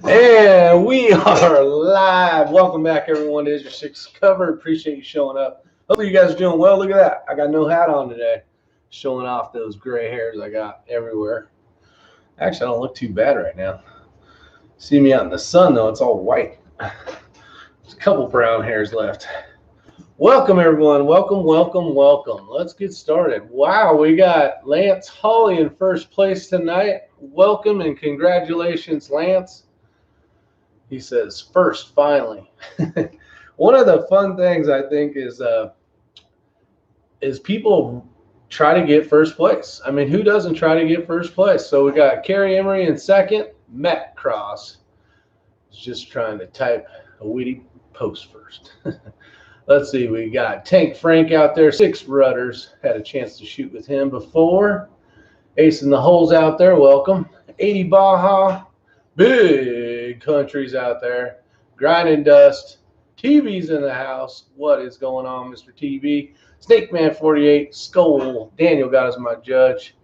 And we are live. Welcome back, everyone, to Isyour6covered. Appreciate you showing up. Hopefully, you guys are doing well. Look at that. I got no hat on today, showing off those gray hairs I got everywhere. Actually, I don't look too bad right now. See me out in the sun, though. It's all white. There's a couple brown hairs left. Welcome, everyone. Welcome, welcome, welcome. Let's get started. Wow, we got Lance Hawley in first place tonight. Welcome and congratulations, Lance. He says, first, finally. One of the fun things I think is people try to get first place. I mean, who doesn't try to get first place? So we got Carrie Emery in second. Matt Cross is just trying to type a witty post first. Let's see, we got Tank Frank out there, 6 rudders. Had a chance to shoot with him before. Ace in the holes out there, welcome. 80 Baja, big countries out there. Grinding dust. TV's in the house. What is going on, Mr. TV? Snake Man 48, Skull. Daniel got as my judge.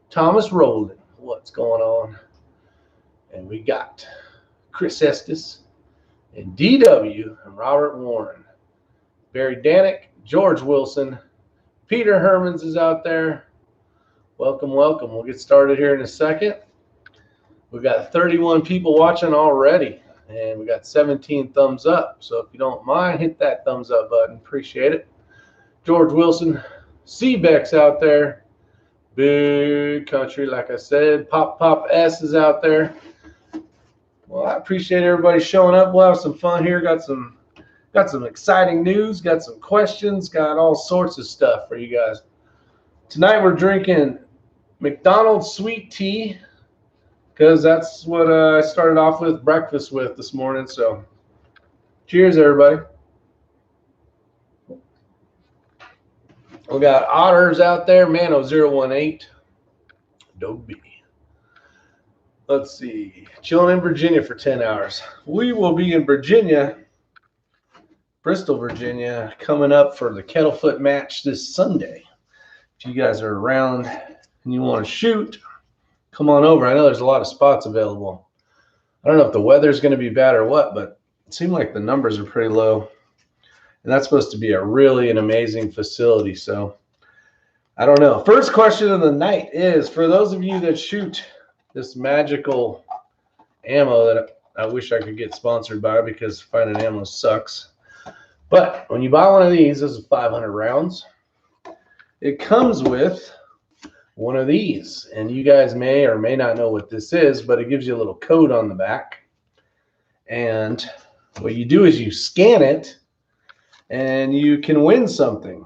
Thomas Rowland, what's going on? And we got Chris Estes and DW and Robert Warren. Barry Danick, George Wilson, Peter Hermans is out there. Welcome, welcome. We'll get started here in a second. We've got 31 people watching already, and we got 17 thumbs up. So if you don't mind, hit that thumbs up button. Appreciate it. George Wilson, Seabeck's out there. Big country, like I said. Pop S is out there. Well, I appreciate everybody showing up. We'll have some fun here. Got some exciting news, got some questions, got all sorts of stuff for you guys. Tonight we're drinking McDonald's sweet tea because that's what I started off with breakfast with this morning. So cheers, everybody. We got Otters out there, Mano018, Dobie. Let's see, chilling in Virginia for 10 hours. We will be in Virginia, Bristol, Virginia, coming up for the Kettlefoot match this Sunday. If you guys are around and you want to shoot, come on over. I know there's a lot of spots available. I don't know if the weather's going to be bad or what, but it seemed like the numbers are pretty low. And that's supposed to be an amazing facility. So I don't know. First question of the night is, for those of you that shoot this magical ammo that I wish I could get sponsored by because finding ammo sucks. But when you buy one of these, this is 500 rounds. It comes with one of these. And you guys may or may not know what this is, but it gives you a little code on the back. And what you do is you scan it, and you can win something.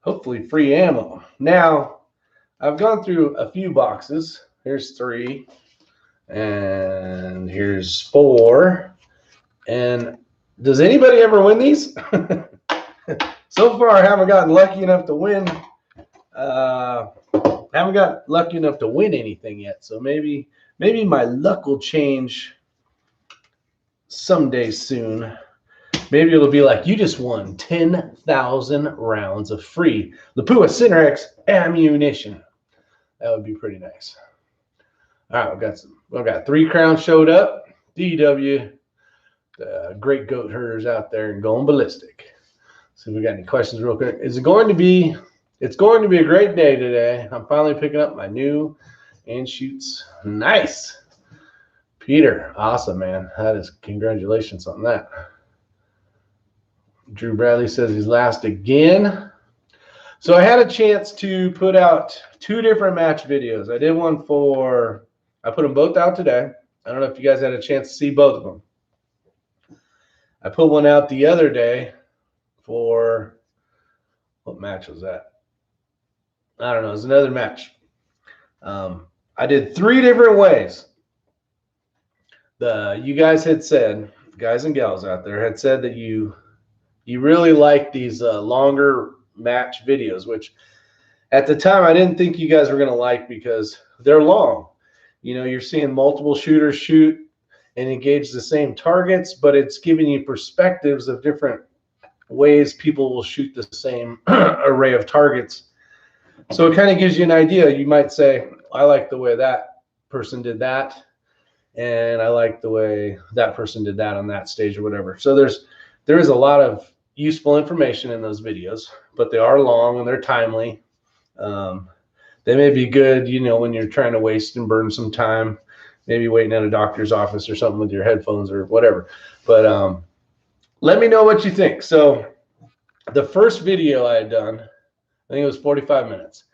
Hopefully free ammo. Now, I've gone through a few boxes. Here's 3. And here's 4. And does anybody ever win these? So far, I haven't gotten lucky enough to win. Haven't got lucky enough to win anything yet. So maybe my luck will change someday soon. Maybe it'll be like, you just won 10,000 rounds of free Lapua Cinerex ammunition. That would be pretty nice. All right, we've got 3 crowns showed up. DW. The great goat herders out there and going ballistic. See if we got any questions real quick. It's going to be a great day today. I'm finally picking up my new and shoots. Nice. Peter, awesome, man. That is, congratulations on that. Drew Bradley says he's last again. So I had a chance to put out 2 different match videos. I did one I put them both out today. I don't know if you guys had a chance to see both of them. I put one out the other day for, what match was that? I don't know. It was another match. I did 3 different ways. You guys had said, guys and gals out there had said that you really like these longer match videos, which at the time I didn't think you guys were going to like because they're long. You know, you're seeing multiple shooters shoot and engage the same targets, but it's giving you perspectives of different ways people will shoot the same array of targets. So it kind of gives you an idea. You might say, I like the way that person did that. and I like the way that person did that on that stage or whatever. So there is a lot of useful information in those videos, but they are long and they're timely. They may be good, you know, when you're trying to waste and burn some time, maybe waiting at a doctor's office or something with your headphones or whatever. But let me know what you think. So the first video I had done, I think it was 45 minutes.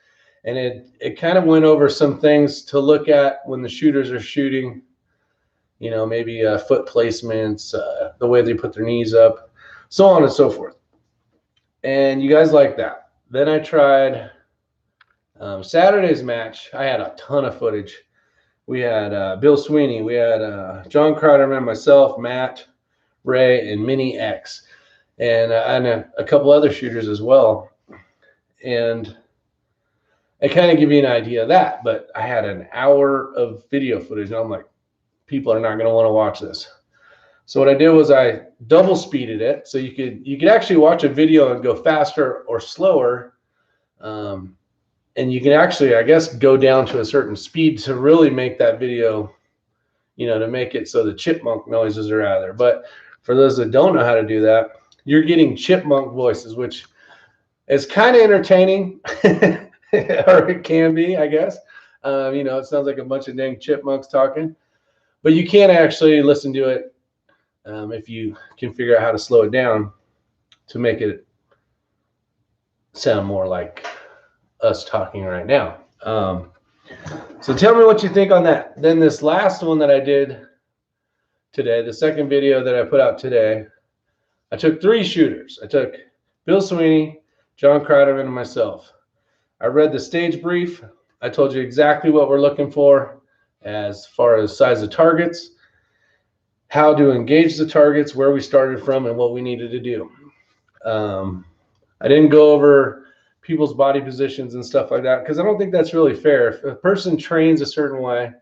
And it kind of went over some things to look at when the shooters are shooting, you know, maybe foot placements, the way they put their knees up, so on and so forth. And you guys like that. Then I tried Saturday's match. I had a ton of footage. We had Bill Sweeney, we had John Crowderman, myself, Matt, Ray, and Mini X, and a couple other shooters as well. And I kind of give you an idea of that, but I had an hour of video footage, and I'm like, people are not going to want to watch this. So what I did was I double speeded it, so you could actually watch a video and go faster or slower, and you can actually, I guess, go down to a certain speed to really make that video, you know, to make it so the chipmunk noises are out of there. But for those that don't know how to do that, you're getting chipmunk voices, which is kind of entertaining, or it can be, I guess. You know, it sounds like a bunch of dang chipmunks talking, but you can actually listen to it if you can figure out how to slow it down to make it sound more like us talking right now. So tell me what you think on that. Then this last one that I did today, the second video that I put out today, I took 3 shooters. I took Bill Sweeney, John Crowderman, and myself. I read the stage brief. I told you exactly what we're looking for as far as size of targets, how to engage the targets, where we started from, and what we needed to do. I didn't go over people's body positions and stuff like that because I don't think that's really fair. If a person trains a certain way,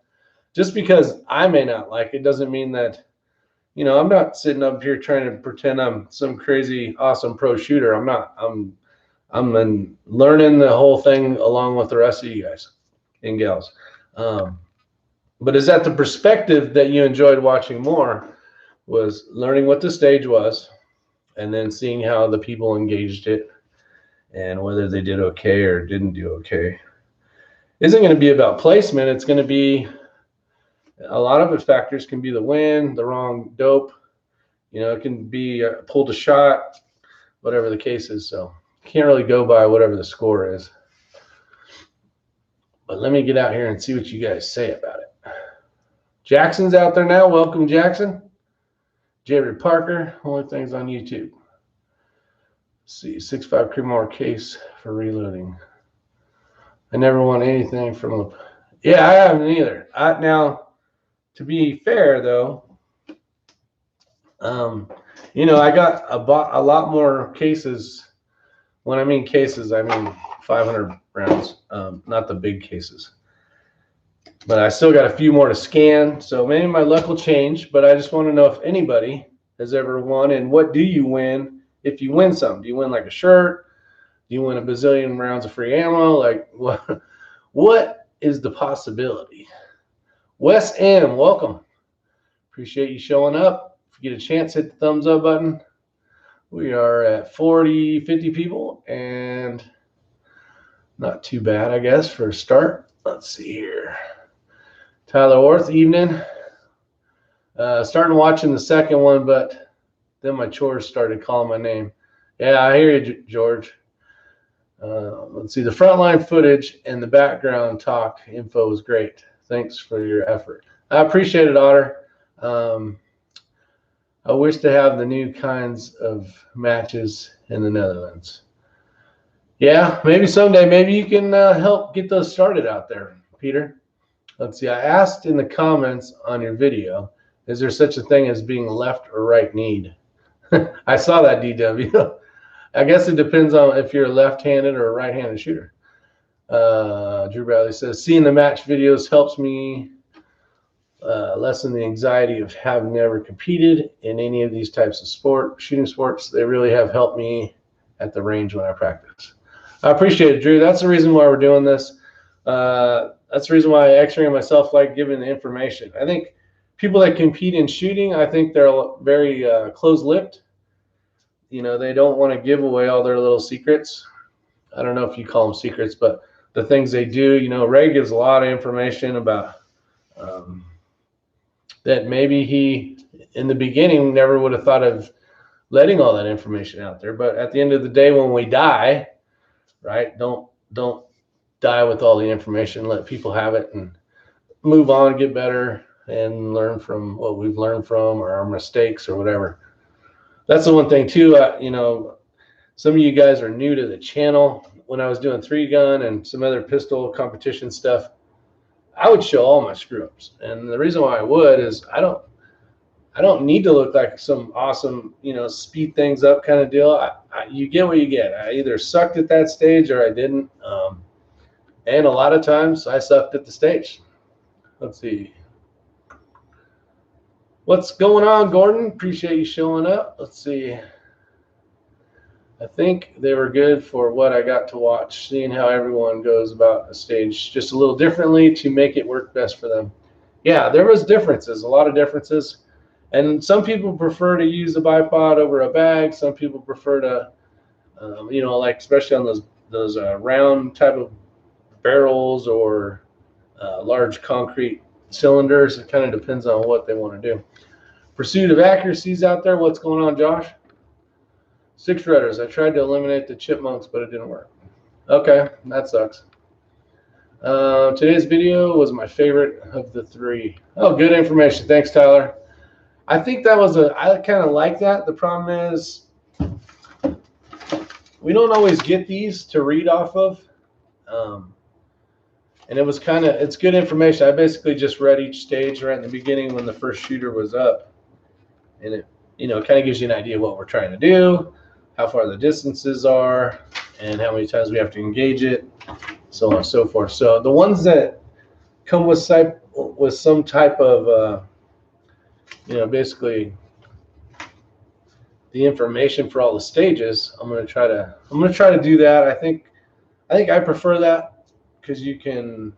just because I may not like it doesn't mean that, you know, I'm not sitting up here trying to pretend I'm some crazy awesome pro shooter. I'm not. I'm learning the whole thing along with the rest of you guys and gals. But is that the perspective that you enjoyed watching more, was learning what the stage was and then seeing how the people engaged it and whether they did okay or didn't do okay. Isn't going to be about placement. It's going to be, a lot of it factors can be the wind, the wrong dope, you know, it can be pulled a shot, whatever the case is. So can't really go by whatever the score is. But let me get out here and see what you guys say about it. Jackson's out there now. Welcome, Jackson. Jared Parker, only things on YouTube. Let's see, 6.5 Creedmoor case for reloading. I never want anything from the. Yeah, I haven't either. Now, to be fair though, you know, I got a lot more cases. When I mean cases, I mean 500 rounds, not the big cases. But I still got a few more to scan, so maybe my luck will change. But I just want to know if anybody has ever won, and what do you win if you win something? Do you win like a shirt? Do you win a bazillion rounds of free ammo? Like, what is the possibility? Wes M, welcome. Appreciate you showing up. If you get a chance, hit the thumbs up button. We are at 50 people, and not too bad, I guess, for a start. Let's see here. Tyler Orth, evening. Starting watching the second one, but then my chores started calling my name. Yeah, I hear you, George. Let's see, the frontline footage and the background talk info was great. Thanks for your effort. I appreciate it, Otter. I wish to have the new kinds of matches in the Netherlands. Yeah, maybe someday. Maybe you can help get those started out there, Peter. Let's see. I asked in the comments on your video, is there such a thing as being left or right kneed? I saw that, DW. I guess it depends on if you're a left-handed or a right-handed shooter. Drew Bradley says, seeing the match videos helps me lessen the anxiety of having never competed in any of these types of shooting sports. They really have helped me at the range when I practice. I appreciate it, Drew. That's the reason why we're doing this. That's the reason why X-Ray and myself like giving the information. I think people that compete in shooting, I think they're very close-lipped. You know, they don't want to give away all their little secrets. I don't know if you call them secrets, but the things they do. You know, Ray gives a lot of information about that maybe he, in the beginning, never would have thought of letting all that information out there. But at the end of the day, when we die, right, don't die with all the information. Let people have it and move on, get better, and learn from what we've learned from, or our mistakes, or whatever. That's the one thing too. You know, some of you guys are new to the channel. When I was doing 3-gun and some other pistol competition stuff, I would show all my screw ups, and the reason why I would is I don't need to look like some awesome, you know, speed things up kind of deal. You get what you get. I either sucked at that stage or I didn't, and a lot of times I sucked at the stage. Let's see. What's going on, Gordon? Appreciate you showing up. Let's see. I think they were good for what I got to watch, seeing how everyone goes about a stage just a little differently to make it work best for them. Yeah, there was differences, a lot of differences. And some people prefer to use a bipod over a bag. Some people prefer to, you know, like especially on those round type of barrels or large concrete cylinders. It kind of depends on what they want to do. Pursuit of accuracies out there. What's going on, Josh? 6 rudders. I tried to eliminate the chipmunks, but it didn't work. Okay, that sucks. Today's video was my favorite of the 3. Oh, good information. Thanks, Tyler. I think that was I kind of like that. The problem is we don't always get these to read off of. And it was it's good information. I basically just read each stage right in the beginning when the first shooter was up. And it, you know, kind of gives you an idea of what we're trying to do, how far the distances are, and how many times we have to engage it, so on and so forth. So the ones that come with some type of, you know, basically the information for all the stages, I'm gonna try to do that. I think I prefer that because you can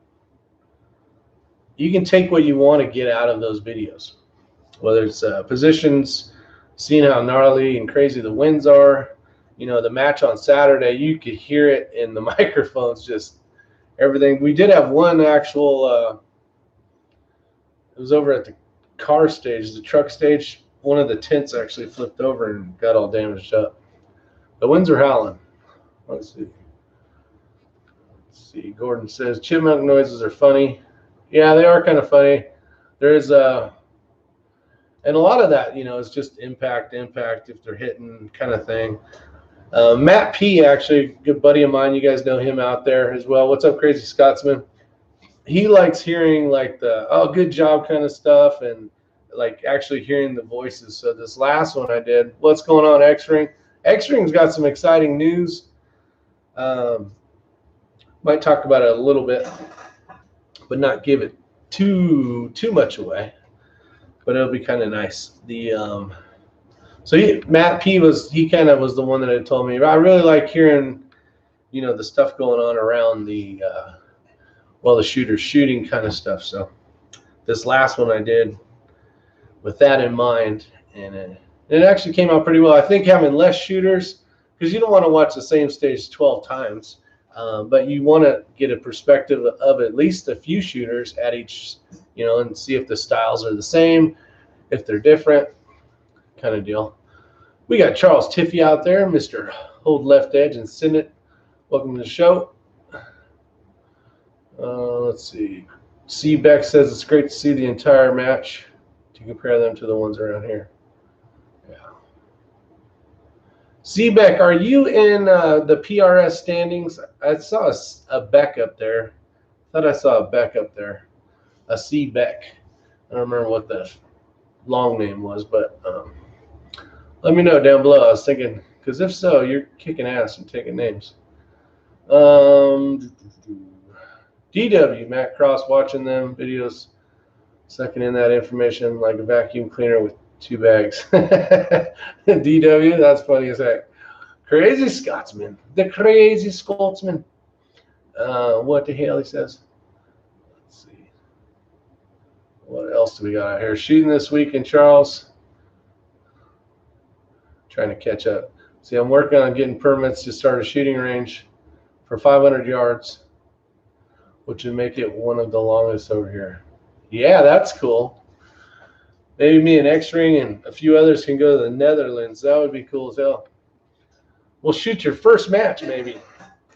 take what you want to get out of those videos, whether it's positions, seeing how gnarly and crazy the winds are. You know, the match on Saturday, you could hear it in the microphones, just everything. We did have one actual, it was over at the car stage, the truck stage. One of the tents actually flipped over and got all damaged up. The winds are howling. Let's see. Gordon says, chipmunk noises are funny. Yeah, they are kind of funny. There's and a lot of that, you know, is just impact if they're hitting kind of thing. Matt P, actually, a good buddy of mine. You guys know him out there as well. What's up, Crazy Scotsman? He likes hearing like the, oh, good job kind of stuff, and like actually hearing the voices. So this last one I did, what's going on, X-Ring? X-Ring's got some exciting news. Might talk about it a little bit, but not give it too much away. But it'll be kind of nice. So Matt P he kind of was the one that had told me, I really like hearing, you know, the stuff going on around the the shooter's shooting kind of stuff. So this last one I did with that in mind, and it actually came out pretty well. I think having less shooters, because you don't want to watch the same stage 12 times, but you want to get a perspective of at least a few shooters at each, you know, and see if the styles are the same, if they're different, kind of deal. We got Charles Tiffy out there, Mr. Hold Left Edge and Send It. Welcome to the show. Let's see. C. Beck says it's great to see the entire match to compare them to the ones around here. Yeah. C. Beck, are you in the PRS standings? I saw a Beck up there. I thought I saw a Beck up there. A C. Beck. I don't remember what the long name was, but let me know down below. I was thinking, because if so, you're kicking ass and taking names. DW, Matt Cross, watching them videos, sucking in that information like a vacuum cleaner with 2 bags. DW, that's funny as heck. Crazy Scotsman, the crazy Scotsman. What the hell he says? Let's see. What else do we got out here? Shooting this weekend, Charles. Trying to catch up. See, I'm working on getting permits to start a shooting range for 500 yards, which would make it one of the longest over here. Yeah, that's cool. Maybe me and X-Ring and a few others can go to the Netherlands. That would be cool as hell. We'll shoot your first match, maybe.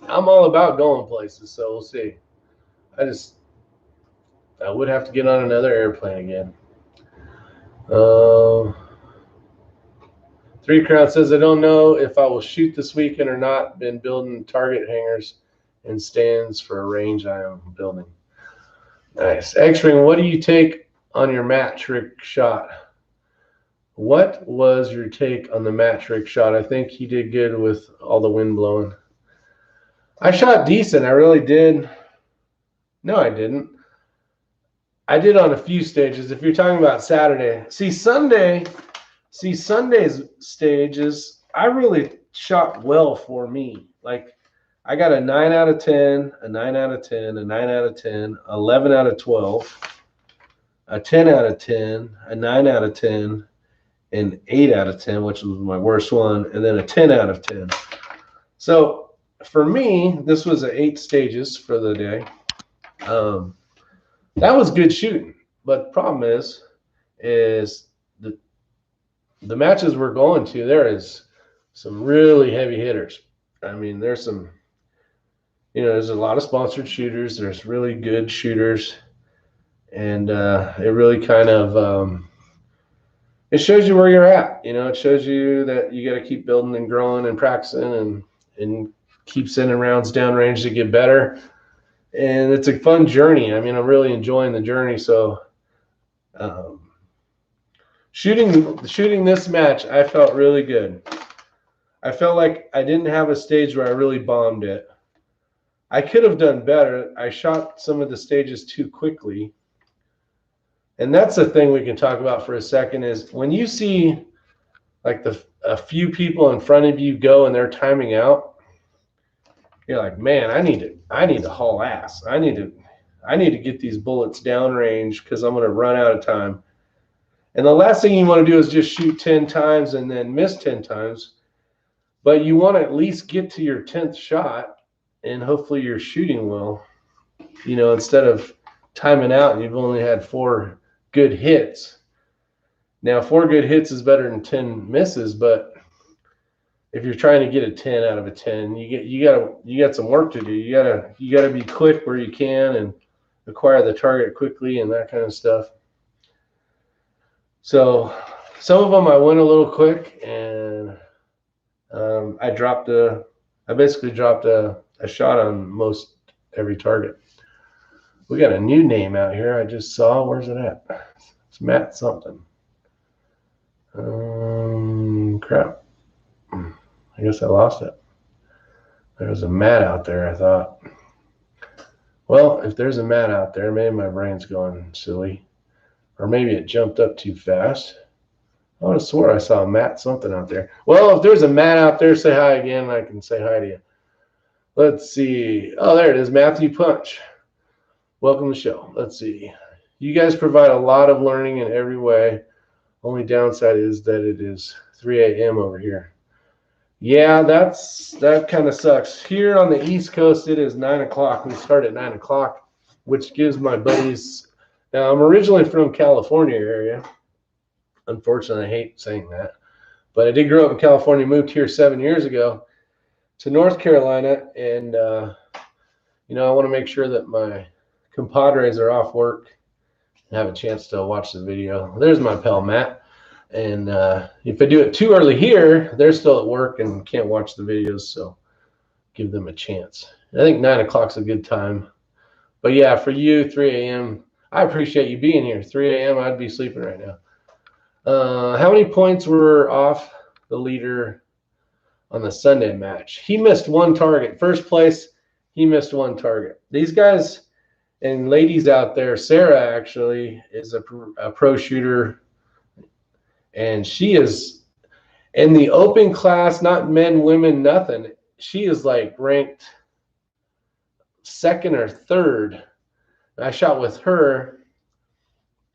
I'm all about going places, so we'll see. I would have to get on another airplane again. 3 Crown says, I don't know if I will shoot this weekend or not. Been building target hangers and stands for a range I am building. Nice. X-Ring, what do you take on your Matt trick shot? What was your take on the Matt trick shot? I think he did good with all the wind blowing. I shot decent. I really did. No, I didn't. I did on a few stages. If you're talking about Saturday. Sunday's stages, I really shot well for me. Like, I got a 9 out of 10, a 9 out of 10, a 9 out of 10, 11 out of 12, a 10 out of 10, a 9 out of 10, an 8 out of 10, which was my worst one, and then a 10 out of 10. So for me, this was 8 stages for the day. That was good shooting, but the problem is the matches we're going to, there is some really heavy hitters. I mean, there's some, there's a lot of sponsored shooters. There's really good shooters, and it really kind of it shows you where you're at. It shows you that you got to keep building and growing and practicing and keep sending rounds downrange to get better. And it's a fun journey. I mean, I'm really enjoying the journey. So shooting this match, I felt really good. I felt like I didn't have a stage where I really bombed it. I could have done better. I shot some of the stages too quickly. And that's the thing we can talk about for a second is when you see like a few people in front of you go and they're timing out, you're like, man, I need to haul ass. I need to get these bullets downrange because I'm going to run out of time. And the last thing you want to do is just shoot 10 times and then miss 10 times. But you want to at least get to your 10th shot, and hopefully you're shooting well. Instead of timing out and you've only had 4 good hits. Now, 4 good hits is better than 10 misses, but if you're trying to get a 10 out of a 10, you got some work to do. You gotta be quick where you can and acquire the target quickly and that kind of stuff. So some of them I went a little quick, and I basically dropped a shot on most every target. We got a new name out here I just saw. Where's it at? It's Matt something. Crap. I guess I lost it. There was a Matt out there, I thought. Well, if there's a Matt out there, maybe my brain's going silly. Or maybe it jumped up too fast. I would have swore I saw a Matt something out there. Well, if there's a Matt out there, say hi again. I can say hi to you. Let's see. Oh, there it is, Matthew Punch. Welcome to the show. Let's see. You guys provide a lot of learning in every way. Only downside is that it is 3 a.m. over here. Yeah, that kind of sucks. Here on the East Coast, it is 9 o'clock. We start at 9 o'clock, which gives my buddies. Now, I'm originally from California area. Unfortunately, I hate saying that. But I did grow up in California, moved here 7 years ago to North Carolina. And, I want to make sure that my compadres are off work and have a chance to watch the video. There's my pal, Matt. And if I do it too early here, they're still at work and can't watch the videos. So give them a chance. I think 9 o'clock's a good time. But, yeah, for you, 3 a.m., I appreciate you being here. 3 a.m., I'd be sleeping right now. How many points were off the leader on the Sunday match? He missed 1 target. First place, he missed 1 target. These guys and ladies out there, Sarah actually is a pro shooter, and she is in the open class, not men, women, nothing. She is like ranked 2nd or 3rd. I shot with her,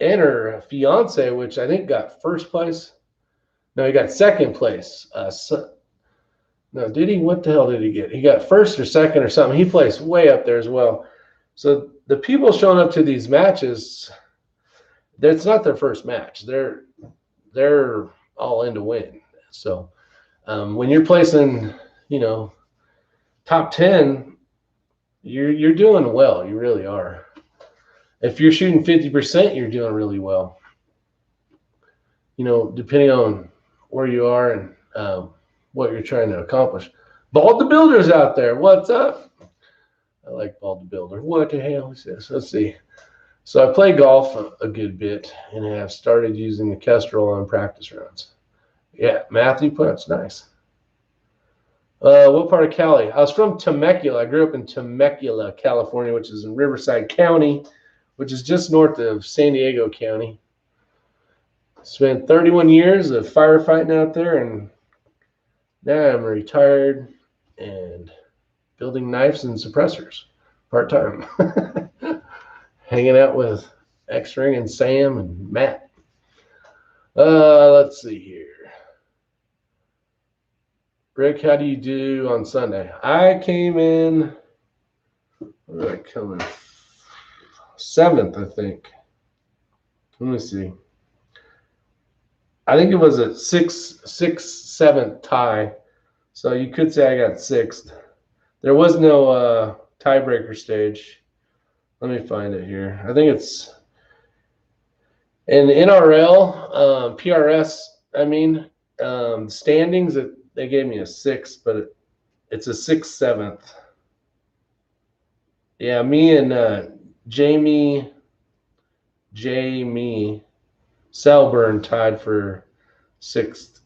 and her fiance, which I think got first place. No, he got second place. No, did he? What the hell did he get? He got first or second or something. He placed way up there as well. So the people showing up to these matches, that's not their first match. They're all in to win. So when you're placing, top 10, you're doing well. You really are. If you're shooting 50%, you're doing really well. Depending on where you are and what you're trying to accomplish. Bald the Builder's out there. What's up? I like Bald the Builder. What the hell is this? Let's see. So I play golf a good bit and have started using the Kestrel on practice rounds. Yeah, Matthew Punch, nice. What part of Cali? I was from Temecula. I grew up in Temecula, California, which is in Riverside County, which is just north of San Diego County. Spent 31 years of firefighting out there, and now I'm retired and building knives and suppressors part-time. Hanging out with X-Ring and Sam and Matt. Let's see here. Rick, how do you do on Sunday? I came in, what did I come in? 7th, I think. Let me see. I think it was a 6-7 tie. So you could say I got 6th. There was no tiebreaker stage. Let me find it here. I think it's in NRL, PRS, standings, they gave me a 6, but it's a 6-7. Yeah, me and Jamie Selburn tied for 6th.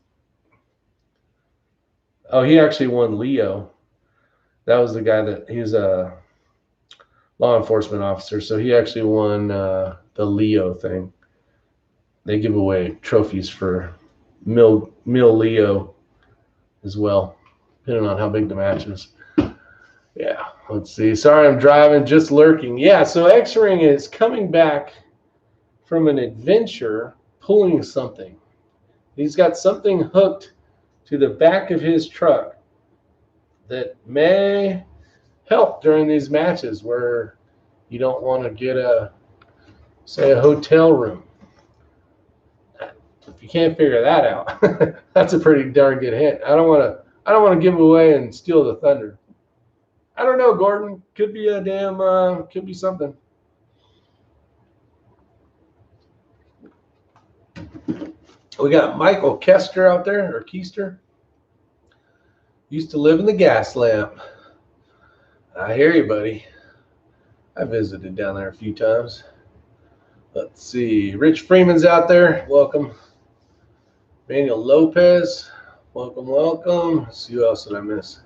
Oh, he actually won Leo. That was the guy that he was a law enforcement officer, so he actually won the Leo thing. They give away trophies for Mil Leo as well, depending on how big the match is. Yeah, let's see. Sorry, I'm driving, just lurking. Yeah, so X-Ring is coming back from an adventure, pulling something. He's got something hooked to the back of his truck that may help during these matches where you don't want to get a hotel room. If you can't figure that out, that's a pretty darn good hint. I don't want to give away and steal the thunder. I don't know, Gordon. Could be could be something. We got Michael Kester out there, or Keister. Used to live in the gas lamp. I hear you, buddy. I visited down there a few times. Let's see. Rich Freeman's out there. Welcome. Manuel Lopez. Welcome, welcome. Let's see, who else did I miss?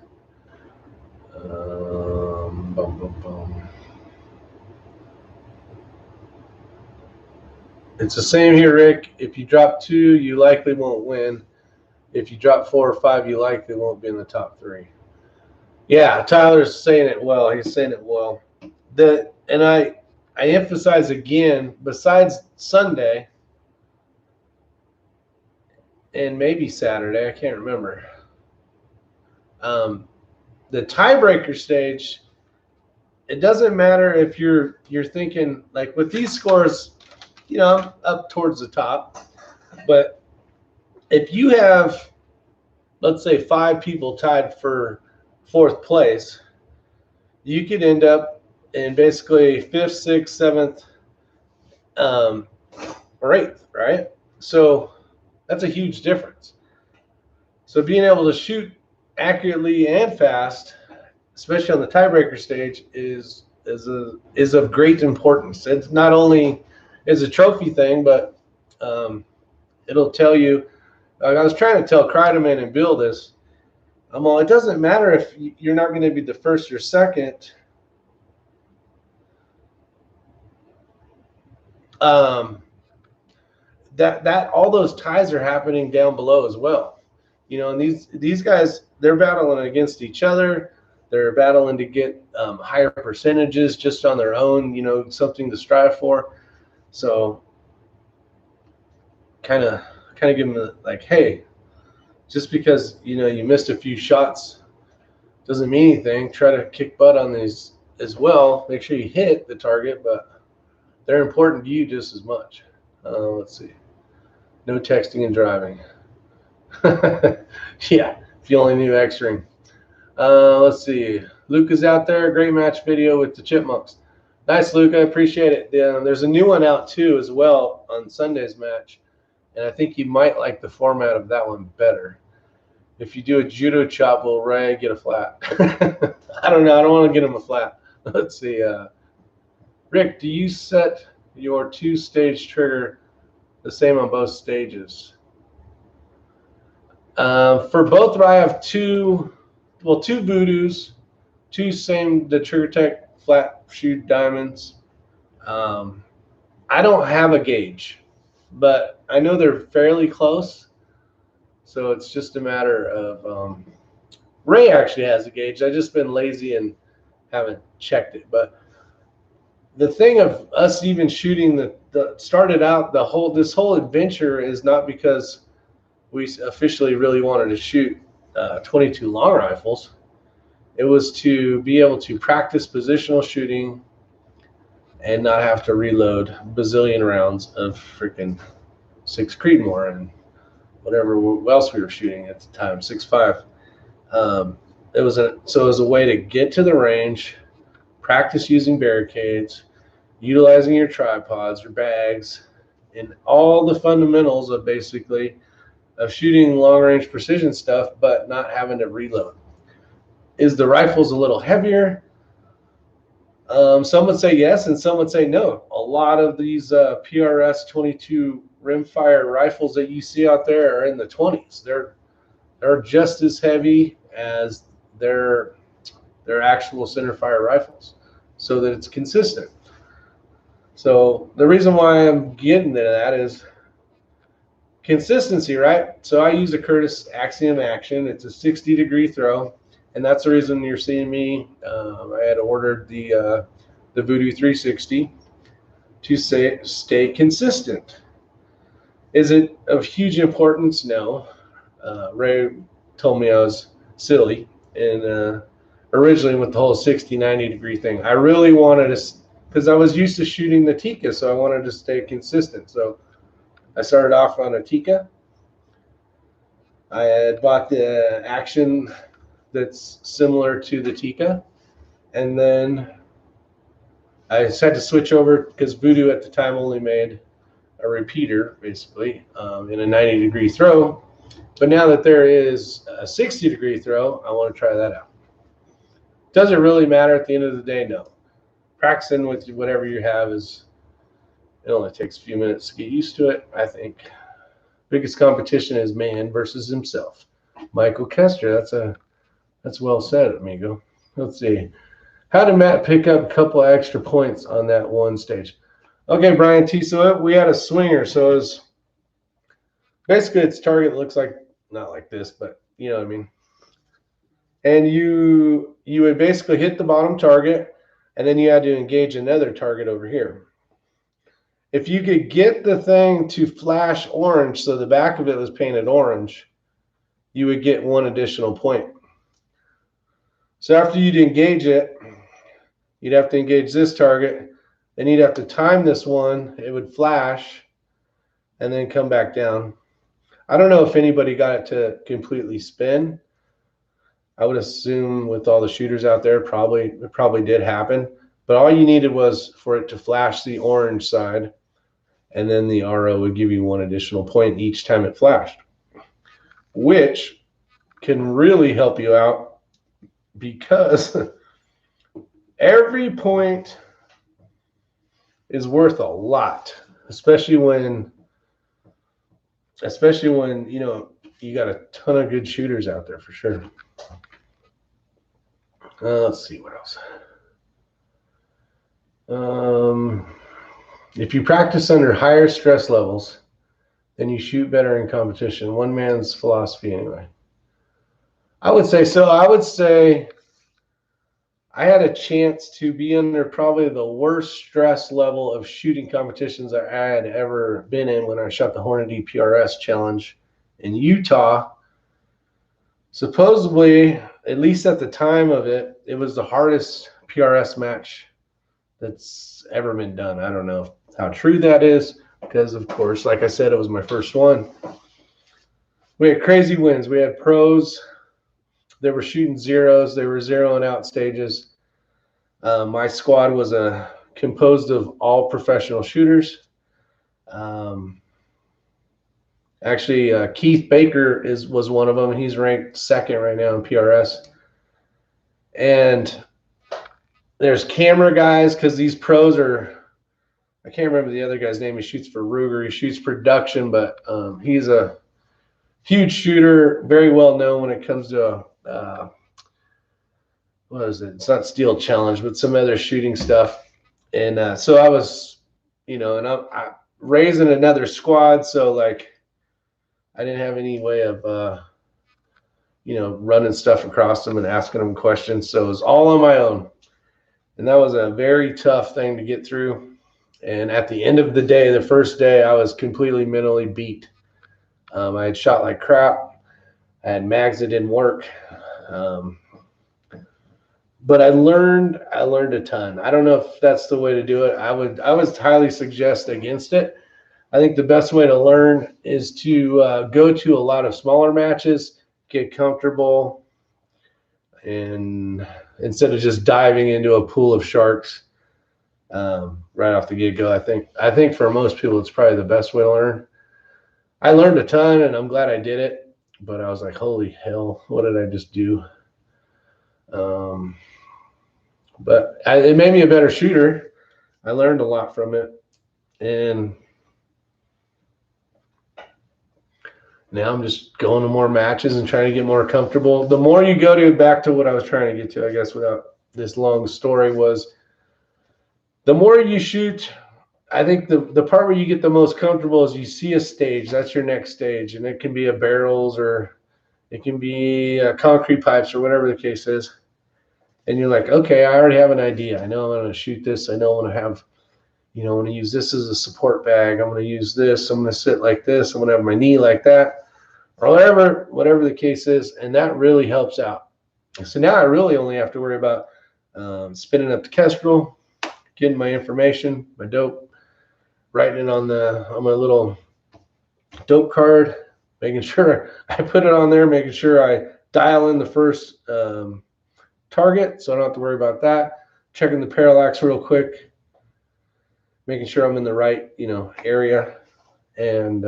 It's the same here, Rick. If you drop 2, you likely won't win. If you drop 4 or 5, you likely won't be in the top 3. Yeah, Tyler's saying it well. He's saying it well. And I emphasize again, besides Sunday and maybe Saturday, I can't remember. The tiebreaker stage, it doesn't matter if you're thinking, like with these scores, up towards the top. But if you have, let's say, 5 people tied for 4th place, you could end up in basically 5th, 6th, 7th, or 8th, right? So that's a huge difference. So being able to shoot accurately and fast, especially on the tiebreaker stage, is of great importance. It's not only is a trophy thing, but it'll tell you. I was trying to tell Kreideman and Bill this. Well, it doesn't matter if you're not going to be the 1st or 2nd. That all those ties are happening down below as well. And these guys, they're battling against each other. They're battling to get higher percentages just on their own. Something to strive for. So kind of give them like, hey, just because you missed a few shots doesn't mean anything. Try to kick butt on these as well. Make sure you hit the target, but they're important to you just as much. Let's see. No texting and driving. Yeah, if you only knew X-Ring. Let's see. Luca's out there. Great match video with the Chipmunks. Nice, Luca. I appreciate it. There's a new one out too as well on Sunday's match, and I think you might like the format of that one better. If you do a judo chop, will Ray get a flat? I don't know. I don't want to get him a flat. Let's see. Rick, do you set your 2-stage trigger the same on both stages? For both, I have two Voodoos, the Trigger Tech flat shoot diamonds. I don't have a gauge, but I know they're fairly close. So it's just a matter of Ray actually has a gauge. I've just been lazy and haven't checked it. But the thing of us even shooting started out this whole adventure is not because we officially really wanted to shoot 22 long rifles. It was to be able to practice positional shooting and not have to reload a bazillion rounds of freaking 6 Creedmoor and whatever else we were shooting at the time, 6.5. It was a way to get to the range, practice using barricades, utilizing your tripods, your bags, and all the fundamentals of basically of shooting long-range precision stuff, but not having to reload. Is the rifles a little heavier? Some would say yes, and some would say no. A lot of these PRS 22 rimfire rifles that you see out there are in the 20s. They're just as heavy as their actual centerfire rifles, so that it's consistent. So the reason why I'm getting into that is consistency, right? So I use a Curtis Axiom Action. It's a 60-degree throw, and that's the reason you're seeing me. I had ordered the Voodoo 360 to stay consistent. Is it of huge importance? No. Ray told me I was silly, and originally with the whole 60, 90-degree thing. I really wanted to, because I was used to shooting the Tikka, so I wanted to stay consistent. So I started off on a Tikka. I had bought the Action that's similar to the Tikka, and then I just had to switch over because Voodoo at the time only made a repeater, basically, in a 90-degree throw. But now that there is a 60-degree throw, I want to try that out. Does it really matter at the end of the day? No. Practicing with whatever you have it only takes a few minutes to get used to it, I think. Biggest competition is man versus himself. Michael Kester, that's well said, amigo. Let's see. How did Matt pick up a couple extra points on that one stage? Okay, Brian T. So we had a swinger, so it was basically its target looks like not like this, but you know what I mean. And you would basically hit the bottom target, and then you had to engage another target over here. If you could get the thing to flash orange, so the back of it was painted orange, you would get 1 additional point. So after you'd engage it, you'd have to engage this target, then you'd have to time this one, it would flash, and then come back down. I don't know if anybody got it to completely spin. I would assume with all the shooters out there, it probably did happen. But all you needed was for it to flash the orange side, and then the RO would give you 1 additional point each time it flashed, which can really help you out because every point is worth a lot, especially when you know you got a ton of good shooters out there for sure. Let's see what else. If you practice under higher stress levels, then you shoot better in competition. One man's philosophy, anyway. I would say so. I would say I had a chance to be under probably the worst stress level of shooting competitions I had ever been in when I shot the Hornady PRS challenge in Utah. Supposedly, at least at the time of it, it was the hardest PRS match that's ever been done. I don't know how true that is because, of course, like I said, it was my first one. We had crazy wins. We had pros. They were shooting zeros. They were zeroing out stages. My squad was composed of all professional shooters. Actually, Keith Baker was one of them. He's ranked second right now in PRS. And there's camera guys because these pros are, I can't remember the other guy's name. He shoots for Ruger. He shoots production, but he's a huge shooter, very well known when it comes to what is it? It's not Steel Challenge, but some other shooting stuff. And so I was, and I'm raising another squad, so like I didn't have any way of, running stuff across them and asking them questions. So it was all on my own, and that was a very tough thing to get through. And at the end of the day, the first day, I was completely mentally beat. I had shot like crap. I had mags that didn't work. But I learned a ton. I don't know if that's the way to do it. I would highly suggest against it. I think the best way to learn is to go to a lot of smaller matches, get comfortable, and instead of just diving into a pool of sharks right off the get-go. I think for most people it's probably the best way to learn. I learned a ton, and I'm glad I did it. But I was like, holy hell, what did I just do? But it made me a better shooter. I learned a lot from it. And now I'm just going to more matches and trying to get more comfortable. The more you go to, back to what I was trying to get to, I guess, without this long story, was the more you shoot, I think the part where you get the most comfortable is you see a stage. That's your next stage. And it can be a barrels, or it can be concrete pipes, or whatever the case is. And you're like, okay, I already have an idea. I know I'm going to shoot this. I know I'm going to have, I'm going to use this as a support bag. I'm going to use this. I'm going to sit like this. I'm going to have my knee like that, or whatever the case is. And that really helps out. So now I really only have to worry about spinning up the Kestrel, getting my information, my dope, writing it on my little dope card, making sure I put it on there, making sure I dial in the first target, so I don't have to worry about that. Checking the parallax real quick, making sure I'm in the right, area, and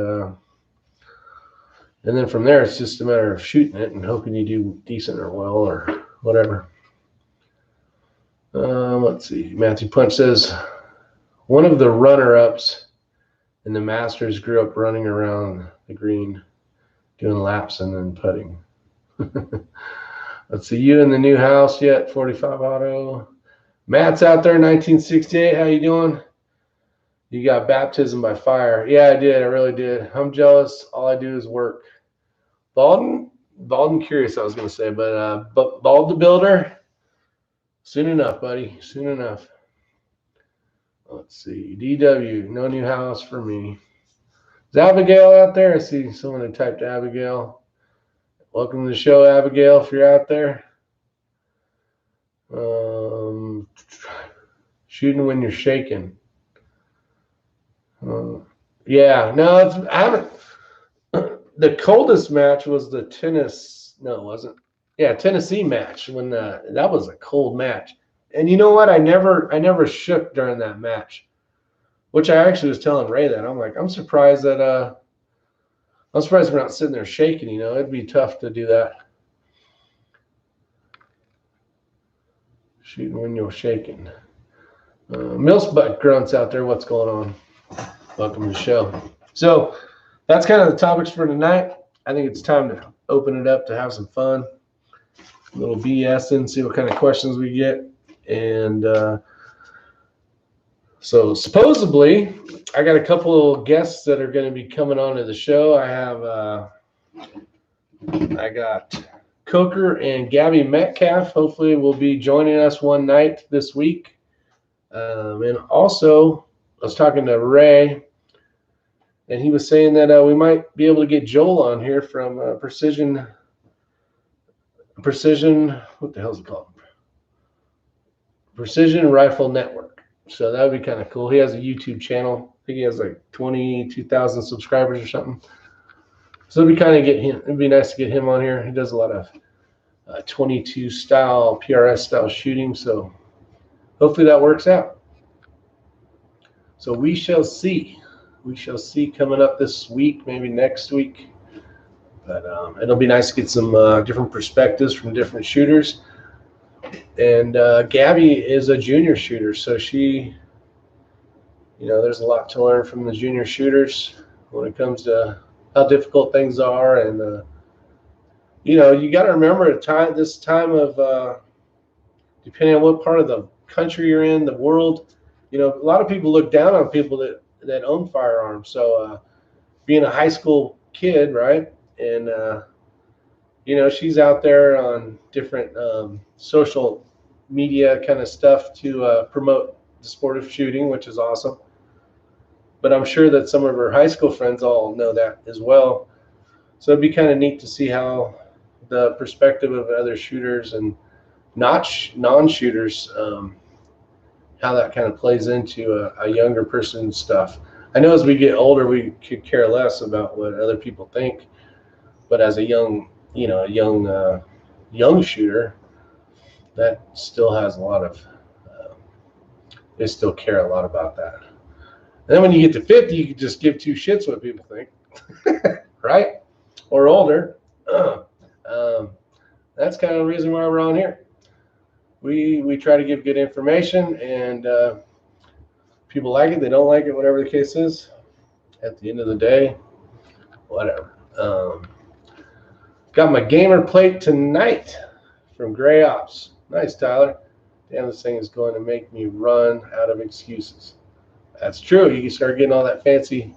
then from there it's just a matter of shooting it and hoping you do decent or well or whatever. Let's see. Matthew Punch says one of the runner-ups in the Masters grew up running around the green, doing laps and then putting. Let's see, you in the new house yet? 45 auto. Matt's out there, 1968. How you doing? You got baptism by fire. Yeah, I did. I really did. I'm jealous. All I do is work. Bald and curious, I was going to say, but Bald the Builder, soon enough, buddy. Soon enough. Let's see. DW, no new house for me. Is Abigail out there? I see someone that typed Abigail. Welcome to the show, Abigail, if you're out there. Shooting when you're shaking. Yeah, no, I haven't. The coldest match was the Tennessee match, when that was a cold match. And you know what? I never shook during that match, which I actually was telling Ray that. I'm like, I'm surprised we're not sitting there shaking. It'd be tough to do that. Shooting when you're shaking. Millsbuck grunts out there. What's going on? Welcome to the show. So that's kind of the topics for tonight. I think it's time to open it up to have some fun. A little BS and see what kind of questions we get. And so supposedly, I got a couple of guests that are going to be coming on to the show. I got Coker and Gabby Metcalf hopefully will be joining us one night this week. And also, I was talking to Ray, and he was saying that we might be able to get Joel on here from Precision. What the hell is it called? Precision Rifle Network. So that would be kind of cool. He has a YouTube channel. I think he has like 22,000 subscribers or something. So it'd be kind of get him. It'd be nice to get him on here. He does a lot of 22 style PRS style shooting. So hopefully that works out. So we shall see. We shall see coming up this week, maybe next week. But it'll be nice to get some different perspectives from different shooters. And Gabby is a junior shooter, so she, there's a lot to learn from the junior shooters when it comes to how difficult things are. And, you got to remember this time of, depending on what part of the country you're in, the world, a lot of people look down on people that own firearms. So being a high school kid, right? And, she's out there on different social media kind of stuff to promote the sport of shooting, which is awesome. But I'm sure that some of her high school friends all know that as well. So it'd be kind of neat to see how the perspective of other shooters and non-shooters, how that kind of plays into a younger person's stuff. I know as we get older, we could care less about what other people think. But as a young shooter, that still has a lot of, they still care a lot about that. And then when you get to 50, you can just give two shits what people think, right? Or older. That's kind of the reason why we're on here. We try to give good information, and people like it, they don't like it, whatever the case is. At the end of the day, whatever. Got my gamer plate tonight from Gray Ops. Nice, Tyler. Damn, this thing is going to make me run out of excuses. That's true. You can start getting all that fancy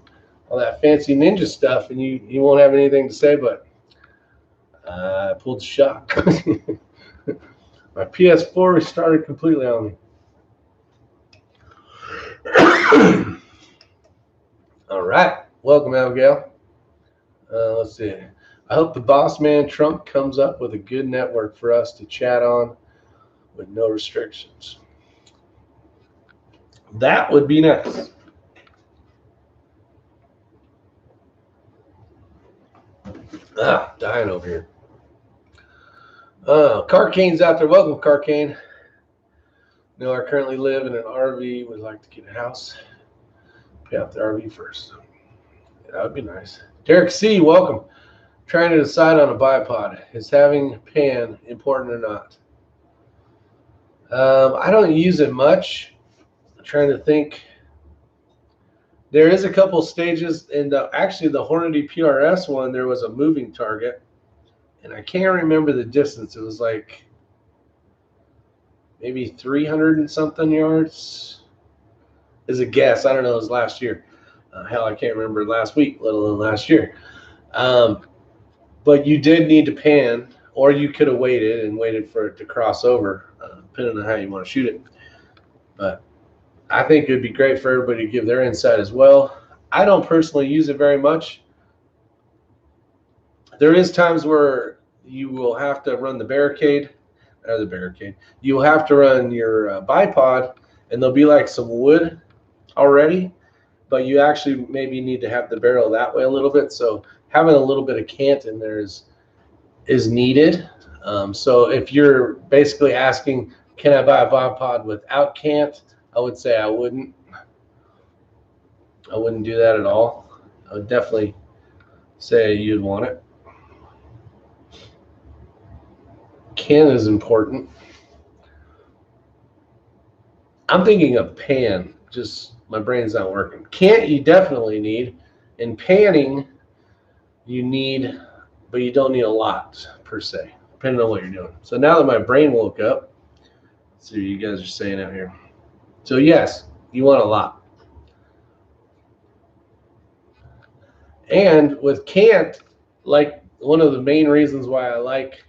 ninja stuff, and you won't have anything to say. But I pulled the shock. My PS4 restarted completely on me. All right. Welcome, Abigail. Let's see. I hope the boss man Trump comes up with a good network for us to chat on with no restrictions. That would be nice. Dying over here. Carcane's out there. Welcome, Carcane. I currently live in an RV. Would like to get a house. Pay out the RV first. Yeah, that would be nice. Derek C., welcome. Trying to decide on a bipod. Is having pan important or not? I don't use it much. I'm trying to think. There is a couple stages in actually the Hornady PRS one. There was a moving target, and I can't remember the distance. It was like maybe 300 and something yards. Is a guess. I don't know. It was last year. Hell, I can't remember last week, let alone last year. But you did need to pan, or you could have waited for it to cross over, depending on how you want to shoot it. But I think it would be great for everybody to give their insight as well. I don't personally use it very much. There is times where you will have to run the barricade. You will have to run your bipod, and there'll be like some wood already, but you actually maybe need to have the barrel that way a little bit. So having a little bit of cant in there is needed. So if you're basically asking, can I buy a bipod without cant? I would say I wouldn't. I wouldn't do that at all. I would definitely say you'd want it. Cant is important. I'm thinking of pan. Just my brain's not working. Cant you definitely need. In panning, you need, but you don't need a lot per se, depending on what you're doing. So now that my brain woke up, let's see what you guys are saying out here. So yes, you want a lot. And with cant, like one of the main reasons why I like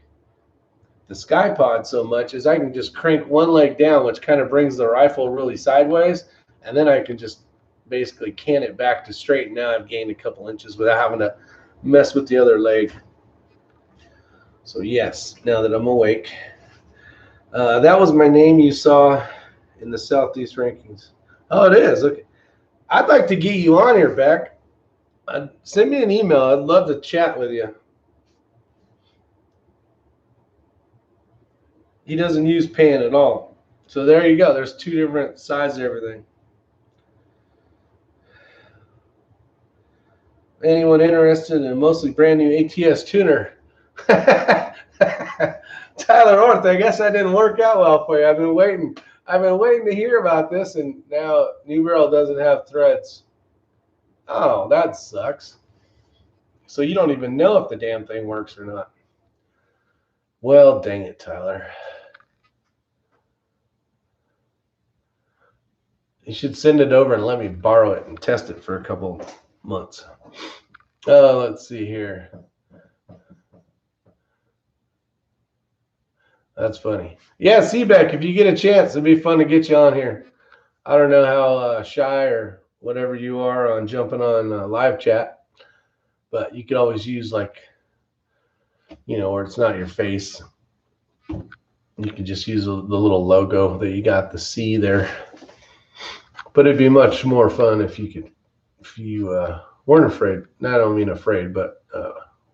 the SkyPod so much is I can just crank one leg down, which kind of brings the rifle really sideways, and then I can just basically can it back to straight. And now I've gained a couple inches without having to mess with the other leg. So yes, now that I'm awake. That was my name you saw in the Southeast rankings. Oh, it is. Okay. I'd like to get you on here, Beck. Send me an email. I'd love to chat with you. He doesn't use pan at all. So there you go. There's two different sides of everything. Anyone interested in a mostly brand new ATS tuner? Tyler Orth, I guess that didn't work out well for you. I've been waiting to hear about this, and now New Barrel doesn't have threads. Oh, that sucks. So you don't even know if the damn thing works or not. Well, dang it, Tyler. You should send it over and let me borrow it and test it for a couple months. Oh, let's see here. That's funny. Yeah, Seabeck, if you get a chance, it'd be fun to get you on here. I don't know how shy or whatever you are on jumping on live chat, but you could always use, like, you know, where it's not your face. You could just use the little logo that you got, the C there. But it'd be much more fun if you weren't afraid. I don't mean afraid, but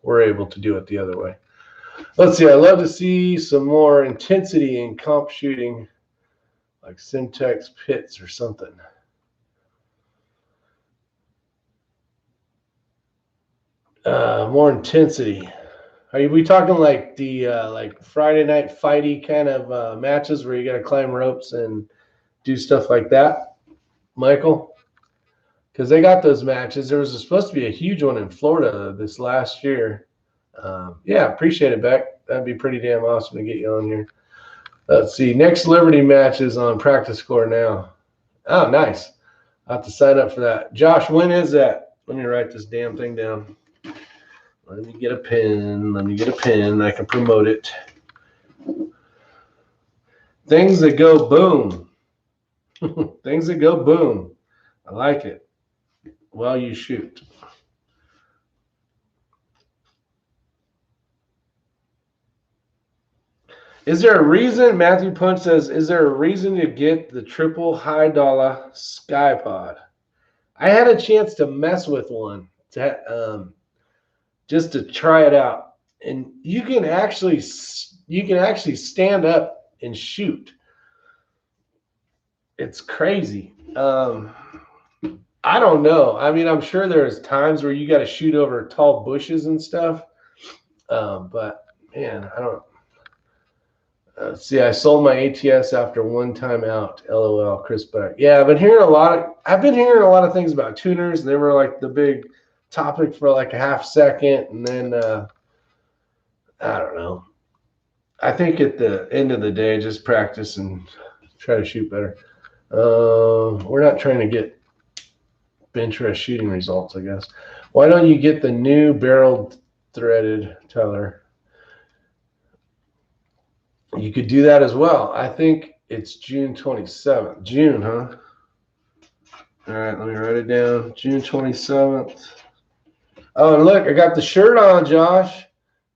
we're able to do it the other way. Let's see. I'd love to see some more intensity in comp shooting, like Syntex pits or something. More intensity. Are we talking like the like Friday night fighty kind of matches where you got to climb ropes and do stuff like that, Michael? Because they got those matches. There was supposed to be a huge one in Florida this last year. Yeah, appreciate it, Beck. That'd be pretty damn awesome to get you on here. Let's see. Next Liberty match is on Practice Score now. Oh, nice. I'll have to sign up for that. Josh, when is that? Let me write this damn thing down. Let me get a pen. Let me get a pen. I can promote it. Things that go boom. Things that go boom. I like it. While you shoot. Is there a reason, Matthew Punch says, is there a reason to get the triple high dollar SkyPod? I had a chance to mess with one just to try it out. And you can actually stand up and shoot. It's crazy. I don't know. I mean, I'm sure there's times where you got to shoot over tall bushes and stuff. But man, I don't. See, I sold my ATS after one time out. LOL, Chris Beck. Yeah, I've been hearing a lot of things about tuners. They were like the big topic for like a half second, and then I don't know. I think at the end of the day, just practice and try to shoot better. We're not trying to get bench press shooting results, I guess. Why don't you get the new barrel threaded, Tyler? You could do that as well. I think it's June 27th. June, huh? All right, let me write it down. June 27th. Oh, and look, I got the shirt on, Josh.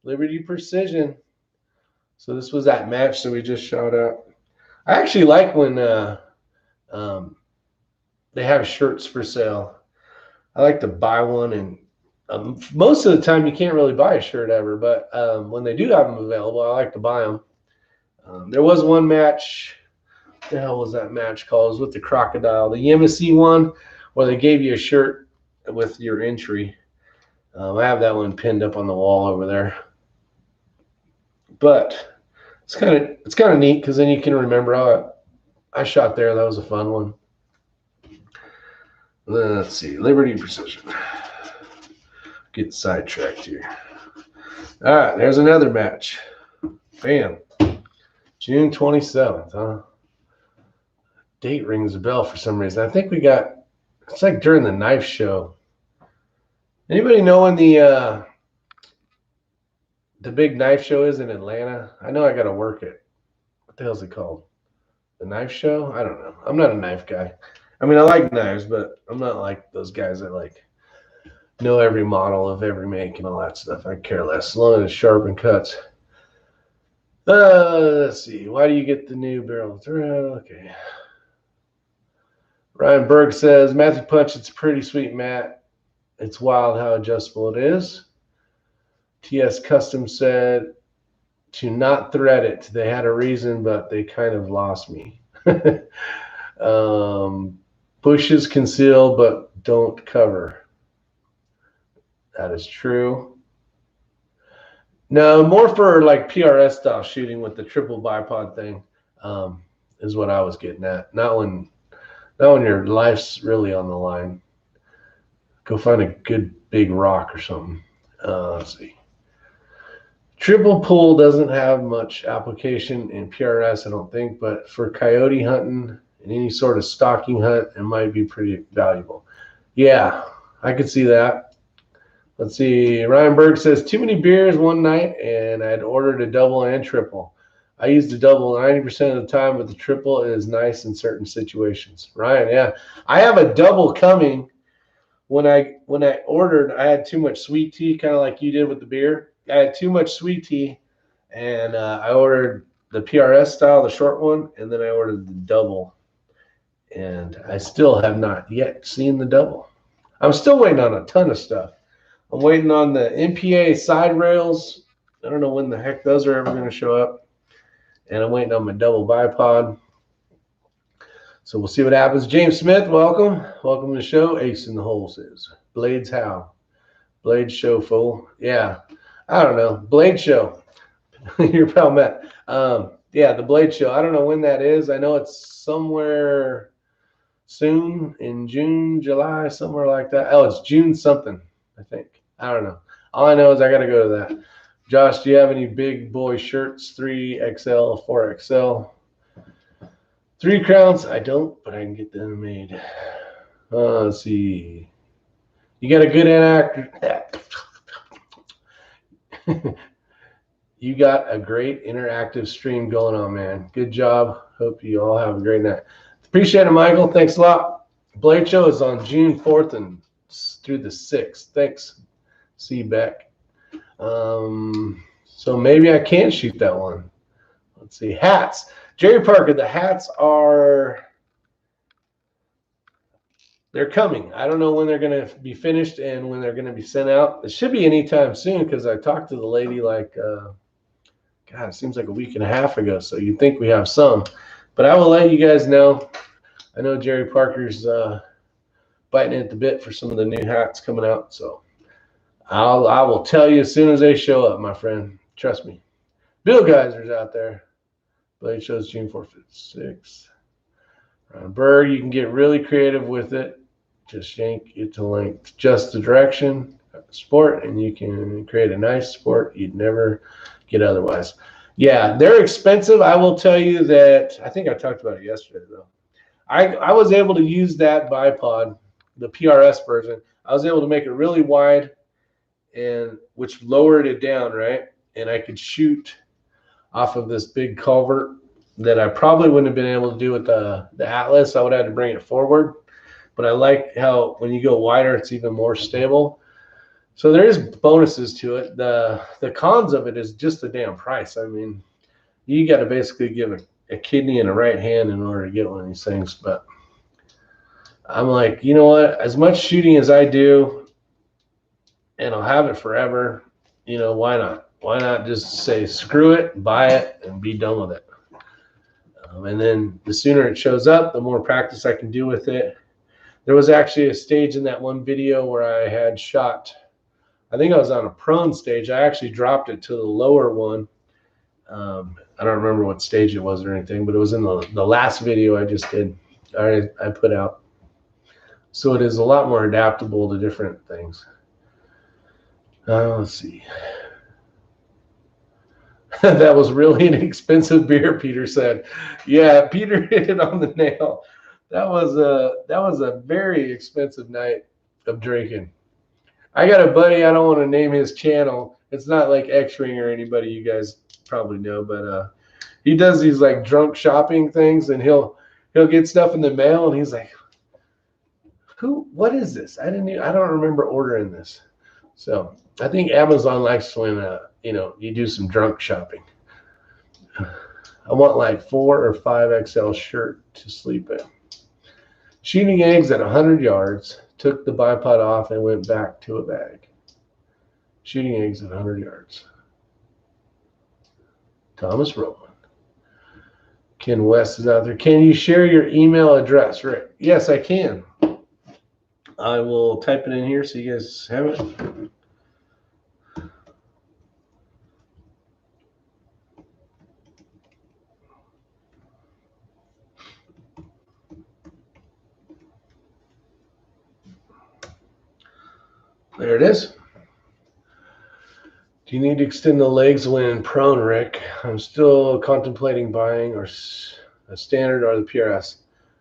Liberty Precision. So this was that match that we just shot at. I actually like when they have shirts for sale. I like to buy one, and most of the time you can't really buy a shirt ever, but when they do have them available, I like to buy them. There was one match. What the hell was that match called? It was with the Crocodile, the Yemisi one, where they gave you a shirt with your entry. I have that one pinned up on the wall over there. But it's kind of neat because then you can remember, oh, I shot there. That was a fun one. Let's see, Liberty Precision. Get sidetracked here. All right, there's another match. Bam. June 27th, huh? Date rings a bell for some reason. I think we got, it's like during the knife show. Anybody know when the the big knife show is in Atlanta. I know I got to work it. What the hell's it called? The knife show? I don't know. I'm not a knife guy. I mean, I like knives, but I'm not like those guys that like know every model of every make and all that stuff. I care less as long as it's sharp and cuts. Let's see. Why do you get the new barrel? Okay. Ryan Berg says, Matthew Punch, it's pretty sweet, Matt. It's wild how adjustable it is. TS Custom said to not thread it. They had a reason, but they kind of lost me. Bushes conceal, but don't cover. That is true. No, more for like PRS style shooting with the triple bipod thing is what I was getting at. Not when your life's really on the line. Go find a good big rock or something. Let's see. Triple pull doesn't have much application in PRS, I don't think, but for coyote hunting and any sort of stalking hunt, it might be pretty valuable. Yeah, I could see that. Let's see. Ryan Berg says, too many beers one night, and I'd ordered a double and triple. I used the double 90% of the time, but the triple is nice in certain situations. Ryan, yeah. I have a double coming. When I ordered, I had too much sweet tea, kind of like you did with the beer. I had too much sweet tea, and I ordered the PRS style, the short one, and then I ordered the double. And I still have not yet seen the double. I'm still waiting on a ton of stuff. I'm waiting on the MPA side rails. I don't know when the heck those are ever going to show up. And I'm waiting on my double bipod. So we'll see what happens. James Smith, welcome. Welcome to the show. Ace in the hole says, Blades how? Blade show full. Yeah. I don't know. Blade show. Your pal Matt. Yeah, the Blade show. I don't know when that is. I know it's somewhere soon in June, July, somewhere like that. Oh, it's June something, I think. I don't know. All I know is I got to go to that. Josh, do you have any big boy shirts? 3XL, 4XL? 3 crowns? I don't, but I can get them made. Let's see. You got a good interactive. You got a great interactive stream going on, man. Good job. Hope you all have a great night. Appreciate it, Michael. Thanks a lot. Blade Show is on June 4th and through the 6th. Thanks, C. Beck. So maybe I can shoot that one. Let's see. Hats. Jerry Parker, the hats they're coming. I don't know when they're going to be finished and when they're going to be sent out. It should be anytime soon because I talked to the lady like, God, it seems like a week and a half ago. So you'd think we have some. But I will let you guys know. I know Jerry Parker's biting at the bit for some of the new hats coming out. So I will tell you as soon as they show up, my friend. Trust me. Bill Geyser's out there. Blade shows June 4th, 6th. Berg, you can get really creative with it. Just yank it to length, just the direction, sport, and you can create a nice sport you'd never get otherwise. Yeah, they're expensive. I will tell you that. I think I talked about it yesterday, though. I was able to use that bipod, the PRS version. I was able to make it really wide, and which lowered it down, right? And I could shoot off of this big culvert that I probably wouldn't have been able to do with the Atlas. I would have had to bring it forward. But I like how when you go wider, it's even more stable. So there is bonuses to it. The cons of it is just the damn price. I mean, you got to basically give a kidney and a right hand in order to get one of these things. But I'm like, you know what? As much shooting as I do, and I'll have it forever, you know, why not? Why not just say, screw it, buy it, and be done with it? And then the sooner it shows up, the more practice I can do with it. There was actually a stage in that one video where I had shot, I think I was on a prone stage. I actually dropped it to the lower one. I don't remember what stage it was or anything, but it was in the last video I just did. I put out. So it is a lot more adaptable to different things. Let's see. That was really an expensive beer, Peter said. Yeah, Peter hit it on the nail. That was a very expensive night of drinking. I got a buddy, I don't want to name his channel. It's not like X-Ring or anybody you guys probably know, but he does these like drunk shopping things, and he'll get stuff in the mail, and he's like, what is this? I don't remember ordering this. So I think Amazon likes when you do some drunk shopping. I want like 4 or 5 XL shirt to sleep in. Shooting eggs at 100 yards. Took the bipod off and went back to a bag. Shooting eggs at 100 yards. Thomas Rowland. Ken West is out there. Can you share your email address, Rick? Yes, I can. I will type it in here so you guys have it. There it is. Do you need to extend the legs when prone, Rick? I'm still contemplating buying or a standard or the PRS.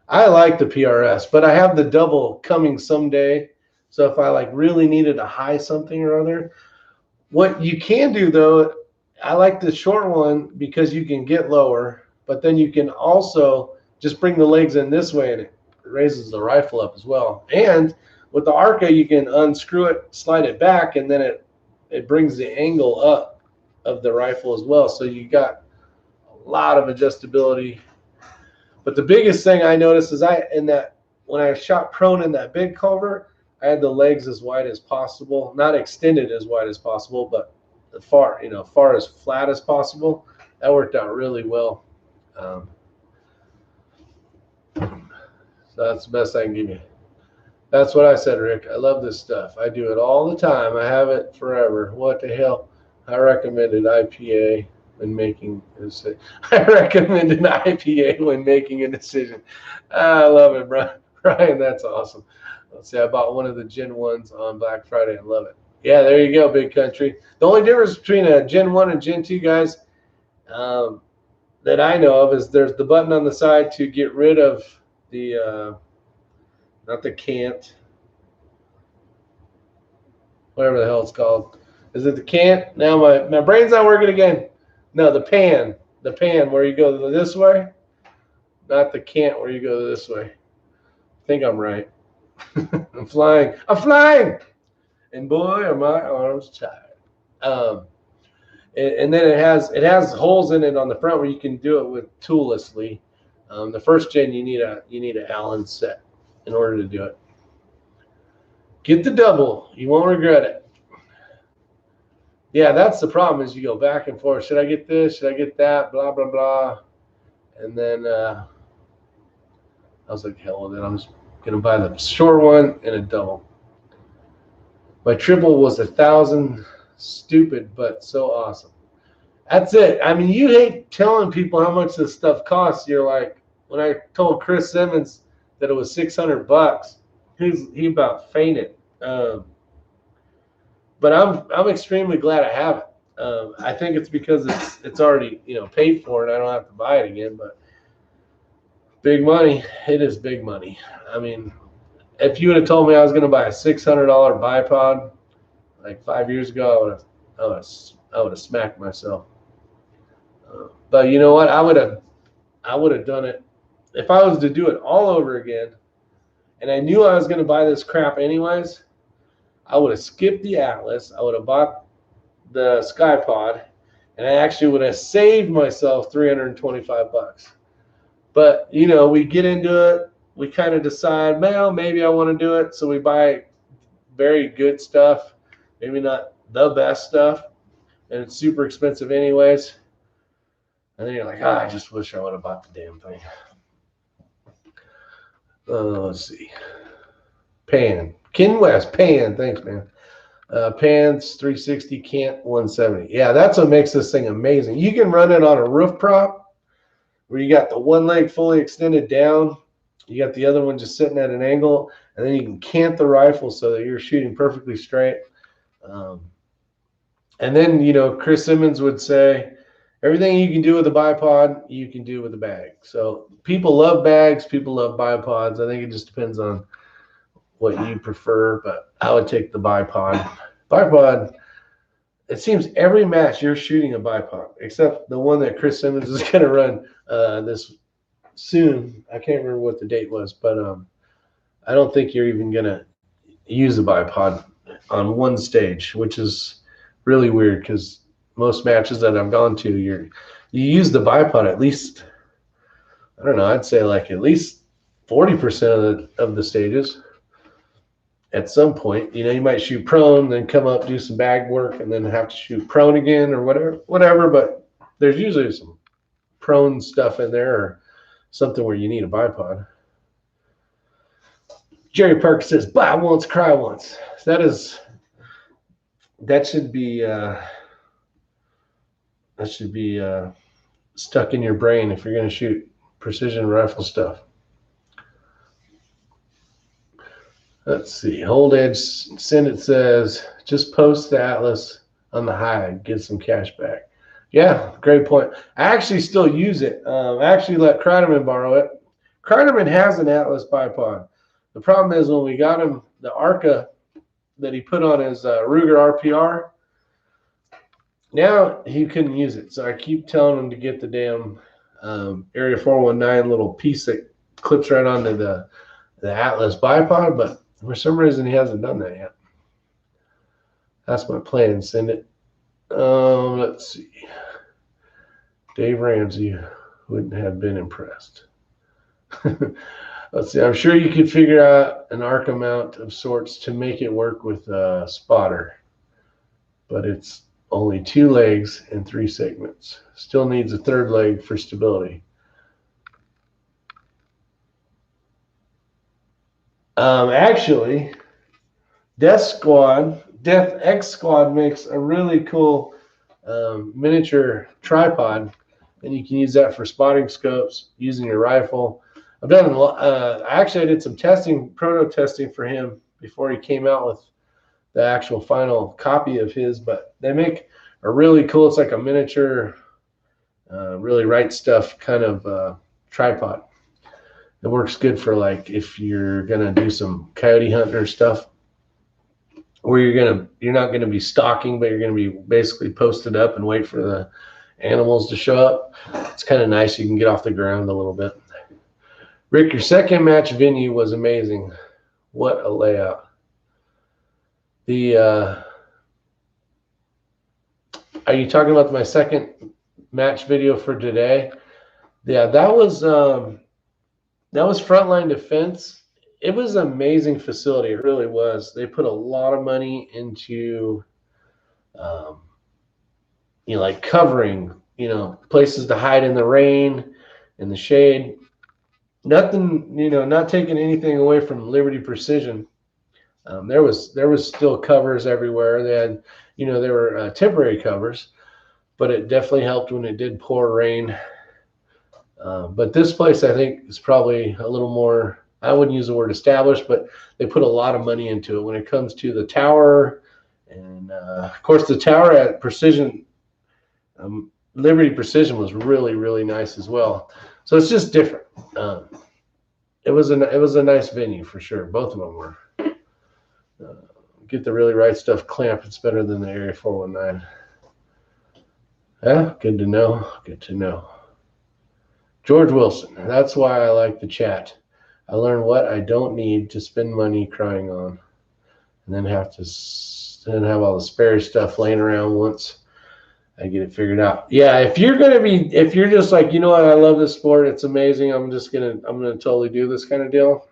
I like the PRS, but I have the double coming someday. So if I like really needed a high something or other, what you can do though, I like the short one because you can get lower, but then you can also just bring the legs in this way and it raises the rifle up as well. And with the Arca, you can unscrew it, slide it back, and then it brings the angle up of the rifle as well. So you got a lot of adjustability. But the biggest thing I noticed is when I shot prone in that big culvert, I had the legs as wide as possible, not extended as wide as possible, but far as flat as possible. That worked out really well. So that's the best I can give you. That's what I said, Rick. I love this stuff. I do it all the time. I have it forever. What the hell? I recommended IPA when making a decision. I recommended IPA when making a decision. I love it, Brian. That's awesome. Let's see. I bought one of the Gen 1s on Black Friday and love it. Yeah, there you go, Big Country. The only difference between a Gen 1 and Gen 2, guys, that I know of is there's the button on the side to get rid of the not the cant, whatever the hell it's called. Is it the cant? Now my brain's not working again. No, the pan where you go this way, not the cant where you go this way. I think I'm right. I'm flying, and boy, are my arms tired. And then it has holes in it on the front where you can do it with toollessly. The first gen you need an Allen set in order to do it. Get the double. You won't regret it. Yeah, that's the problem is you go back and forth. Should I get this? Should I get that? Blah, blah, blah. And then I was like, hell with it. I'm just going to buy the short one and a double. My triple was 1,000. Stupid, but so awesome. That's it. I mean, you hate telling people how much this stuff costs. You're like, when I told Chris Simmons that it was $600, he about fainted. But I'm extremely glad I have it. I think it's because it's already paid for and I don't have to buy it again. But big money, it is big money. I mean, if you would have told me I was going to buy a $600 bipod like 5 years ago, I would have smacked myself. But you know what? I would have done it if I was to do it all over again. And I knew I was going to buy this crap anyways. I would have skipped the Atlas. I would have bought the SkyPod, and I actually would have saved myself $325. But we get into it. We kind of decide, well, maybe I want to do it, so we buy very good stuff, maybe not the best stuff, and it's super expensive anyways. And then you're like, I just wish I would have bought the damn thing. Let's see. Pan. Ken West. Pan. Thanks, man. Pans 360, Cant 170. Yeah, that's what makes this thing amazing. You can run it on a roof prop where you got the one leg fully extended down. You got the other one just sitting at an angle. And then you can cant the rifle so that you're shooting perfectly straight. And then, Chris Simmons would say, everything you can do with a bipod, you can do with a bag. So people love bags. People love bipods. I think it just depends on what you prefer, but I would take the bipod. Bipod, it seems every match you're shooting a bipod, except the one that Chris Simmons is going to run this soon. I can't remember what the date was, but I don't think you're even going to use a bipod on one stage, which is really weird because most matches that I've gone to, you use the bipod at least, I don't know, I'd say like at least 40% of the stages. At some point, you know, you might shoot prone, then come up, do some bag work, and then have to shoot prone again or whatever. But there's usually some prone stuff in there or something where you need a bipod. Jerry Parker says, "Buy once, cry once." That should be stuck in your brain if you're going to shoot precision rifle stuff. Let's see. Hold Edge Senate says, just post the Atlas on the hide, get some cash back. Yeah, great point. I actually still use it. I actually let Kreiderman borrow it. Kreiderman has an Atlas bipod. The problem is when we got him the Arca that he put on his Ruger RPR, now he couldn't use it. So I keep telling him to get the damn Area 419 little piece that clips right onto the Atlas bipod, but for some reason, he hasn't done that yet. That's my plan. Send it. Let's see. Dave Ramsey wouldn't have been impressed. Let's see. I'm sure you could figure out an arc mount of sorts to make it work with a spotter, but it's only 2 legs and 3 segments. Still needs a 3rd leg for stability. Actually, Death X Squad makes a really cool miniature tripod, and you can use that for spotting scopes, using your rifle. I've done a lot. Actually, I did some testing, proto testing for him before he came out with the actual final copy of his. But they make a really cool. It's like a miniature, really right stuff kind of tripod. It works good for like if you're gonna do some coyote hunting or stuff, or you're not gonna be stalking, but you're gonna be basically posted up and wait for the animals to show up. It's kind of nice. You can get off the ground a little bit. Rick, your second match venue was amazing. What a layout. Are you talking about my second match video for today? Yeah, that was Frontline Defense. It was an amazing facility. It really was. They put a lot of money into, like covering, places to hide in the rain, in the shade. Nothing, not taking anything away from Liberty Precision. There was still covers everywhere. They had, there were temporary covers, but it definitely helped when it did pour rain. But this place, I think, is probably a little more, I wouldn't use the word established, but they put a lot of money into it when it comes to the tower. And, of course, the tower at Precision, Liberty Precision was really, really nice as well. So it's just different. It was a nice venue for sure. Both of them were. Get the really right stuff clamp. It's better than the Area 419. Yeah, good to know. Good to know. George Wilson, that's why I like the chat. I learn what I don't need to spend money crying on, and then have all the spare stuff laying around once I get it figured out. Yeah, if you're just like, you know what, I love this sport, it's amazing, I'm gonna totally do this kind of deal,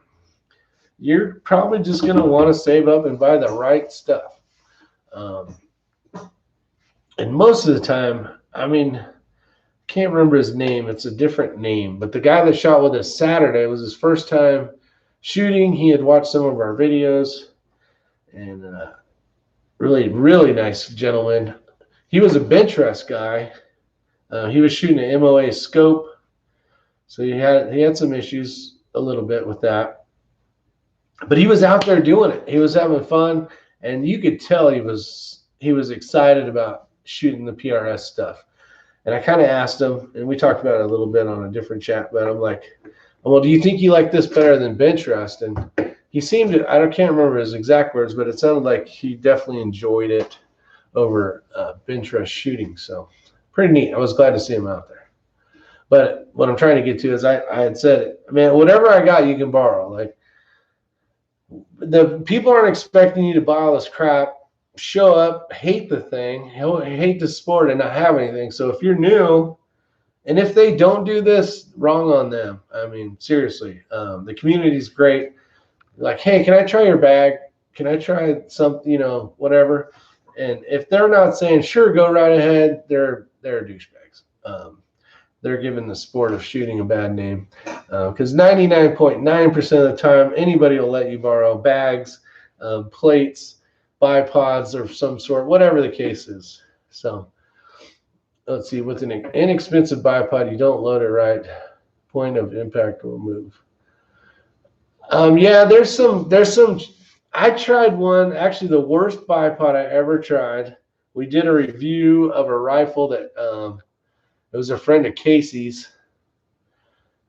you're probably just gonna want to save up and buy the right stuff. And most of the time, can't remember his name. It's a different name. But the guy that shot with us Saturday, was his first time shooting. He had watched some of our videos. And really, really nice gentleman. He was a bench rest guy. He was shooting an MOA scope. So he had some issues a little bit with that. But he was out there doing it. He was having fun. And you could tell he was excited about shooting the PRS stuff. And I kind of asked him, and we talked about it a little bit on a different chat, but I'm like, well, do you think you like this better than bench rest? And he seemed to, can't remember his exact words, but it sounded like he definitely enjoyed it over bench press shooting. So pretty neat. I was glad to see him out there. But what I'm trying to get to is I had said it, man, whatever I got, you can borrow. Like, the people aren't expecting you to buy all this crap, show up, hate the thing, hate the sport, and not have anything. So if you're new, and if they don't do this, wrong on them. I mean, seriously, the community's great. Like, hey, can I try your bag? Can I try something, you know, whatever? And if they're not saying, sure, go right ahead, they're douchebags. They're giving the sport of shooting a bad name, because 99.9% of the time, anybody will let you borrow bags, plates, bipods of some sort, whatever the case is. So let's see, with an inexpensive bipod, you don't load it right, point of impact will move. Yeah, there's some, I tried one, actually the worst bipod I ever tried. We did a review of a rifle that, it was a friend of Casey's.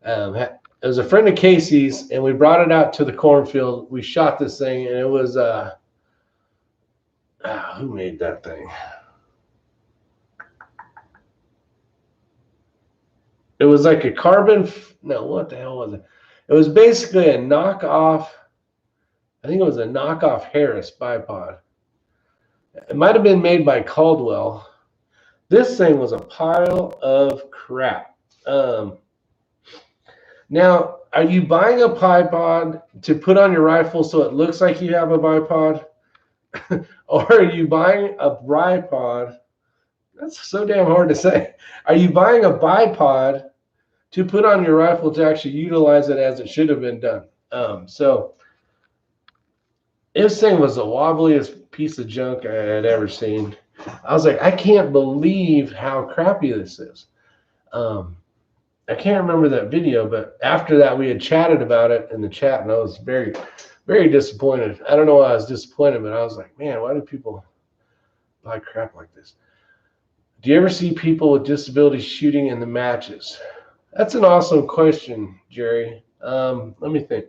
It was a friend of Casey's, and we brought it out to the cornfield. We shot this thing, and it was who made that thing? It was like a carbon. No, what the hell was it? It was basically a knockoff. I think it was a knockoff Harris bipod. It might have been made by Caldwell. This thing was a pile of crap. Now, are you buying a bipod to put on your rifle so it looks like you have a bipod? Or are you buying a bipod? That's so damn hard to say. Are you buying a bipod to put on your rifle to actually utilize it as it should have been done? So this thing was the wobbliest piece of junk I had ever seen. I was like, I can't believe how crappy this is. I can't remember that video, but after that, we had chatted about it in the chat, and I was very, very disappointed. I don't know why I was disappointed, but I was like, man, why do people buy crap like this? Do you ever see people with disabilities shooting in the matches? That's an awesome question, Jerry. Let me think.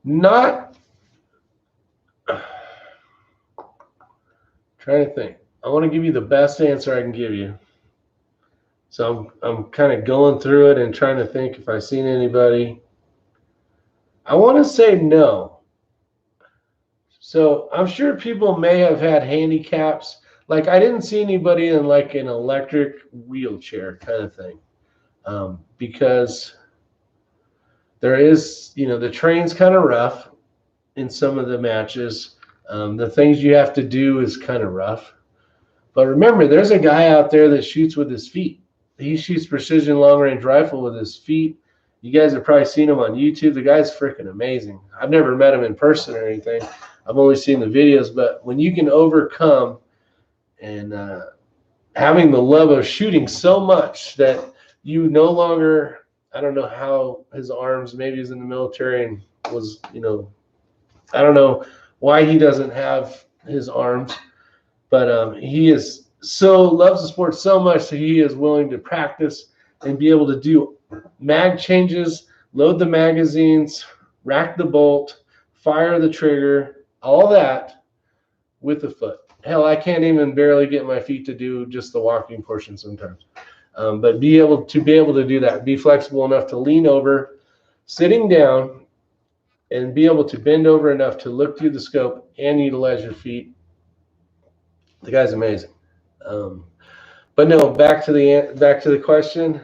Not trying to think. I want to give you the best answer I can give you. So I'm kind of going through it and trying to think if I've seen anybody. I want to say no. So I'm sure people may have had handicaps. Like, I didn't see anybody in like an electric wheelchair kind of thing, because there is, you know, the terrain's kind of rough in some of the matches. The things you have to do is kind of rough. But remember, there's a guy out there that shoots with his feet. He shoots precision long-range rifle with his feet. You guys have probably seen him on YouTube. The guy's freaking amazing. I've never met him in person or anything. I've only seen the videos. But when you can overcome and having the love of shooting so much that you no longer, I don't know how his arms, maybe he's in the military and was, you know, I don't know why he doesn't have his arms, but he is so loves the sport so much that he is willing to practice and be able to do mag changes, load the magazines, rack the bolt, fire the trigger, all that with the foot. Hell, I can't even barely get my feet to do just the walking portion sometimes. But be able to do that, be flexible enough to lean over, sitting down, and be able to bend over enough to look through the scope and utilize your feet. The guy's amazing. But no, back to the question.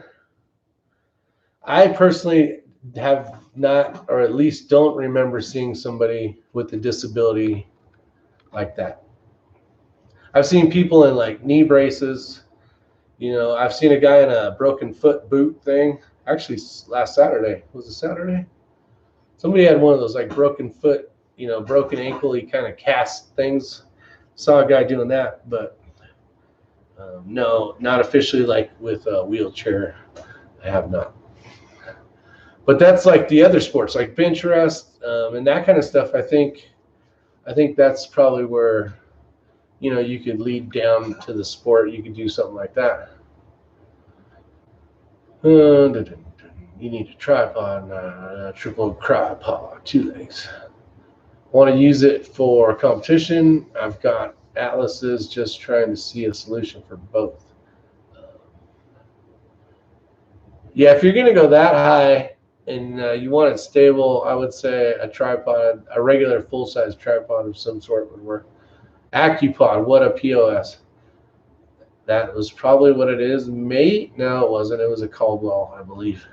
I personally have not, or at least don't remember seeing somebody with a disability like that. I've seen people in like knee braces. You know, I've seen a guy in a broken foot boot thing. Actually, last Saturday. Was it Saturday? Somebody had one of those like broken foot, you know, broken ankle-y kind of cast things. Saw a guy doing that, but no, not officially like with a wheelchair. I have not. But that's like the other sports, like bench rest and that kind of stuff. I think that's probably where, you know, you could lead down to the sport. You could do something like that. You need a tripod, triple tripod, 2 legs. Want to use it for competition? I've got Atlases, just trying to see a solution for both. Yeah, if you're going to go that high and you want it stable, I would say a tripod, a regular full-size tripod of some sort would work. AccuPod, what a POS. That was probably what it is. No, it wasn't. It was a Caldwell, I believe.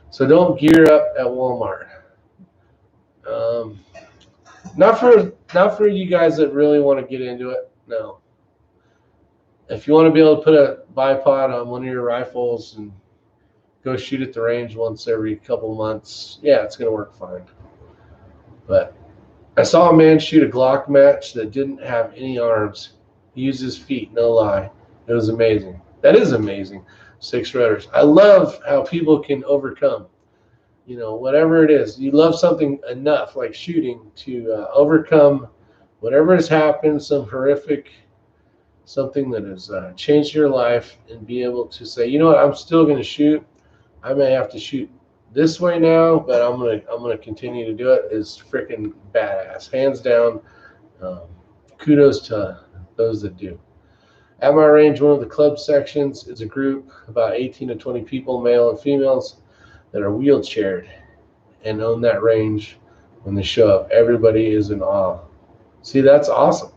So don't gear up at Walmart. Not for you guys that really want to get into it. No. If you want to be able to put a bipod on one of your rifles and go shoot at the range once every couple months, yeah, it's going to work fine. But I saw a man shoot a Glock match that didn't have any arms. He used his feet, no lie. It was amazing. That is amazing. 6 rudders. I love how people can overcome, whatever it is. You love something enough, like shooting, to overcome whatever has happened, some horrific, something that has changed your life, and be able to say, you know what, I'm still going to shoot. I may have to shoot this way now, but I'm gonna continue to do it. Is freaking badass, hands down. Kudos to those that do. At my range, one of the club sections is a group about 18 to 20 people, male and females, that are wheelchaired and own that range. When they show up, everybody is in awe. See, that's awesome.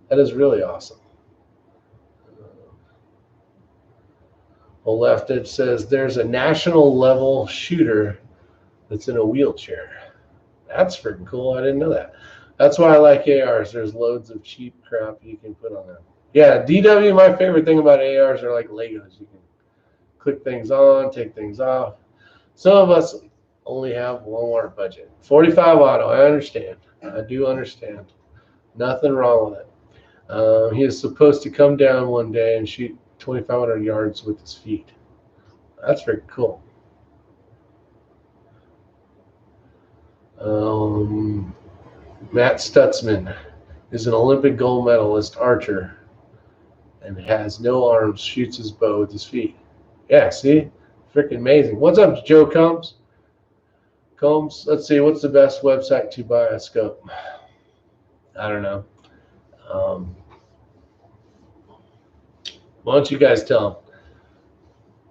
That is really awesome. On the left, it says there's a national level shooter that's in a wheelchair. That's freaking cool. I didn't know that. That's why I like ARs. There's loads of cheap crap you can put on them. Yeah, DW, my favorite thing about ARs are like Legos. You can click things on, take things off. Some of us only have Walmart budget. 45 auto, I understand. I do understand. Nothing wrong with it. He is supposed to come down one day and shoot 2,500 yards with his feet. That's very cool. Matt Stutzman is an Olympic gold medalist archer and has no arms, shoots his bow with his feet. Yeah, see? Freaking amazing. What's up, Joe Combs? Let's see, what's the best website to buy a scope? I don't know. Why don't you guys tell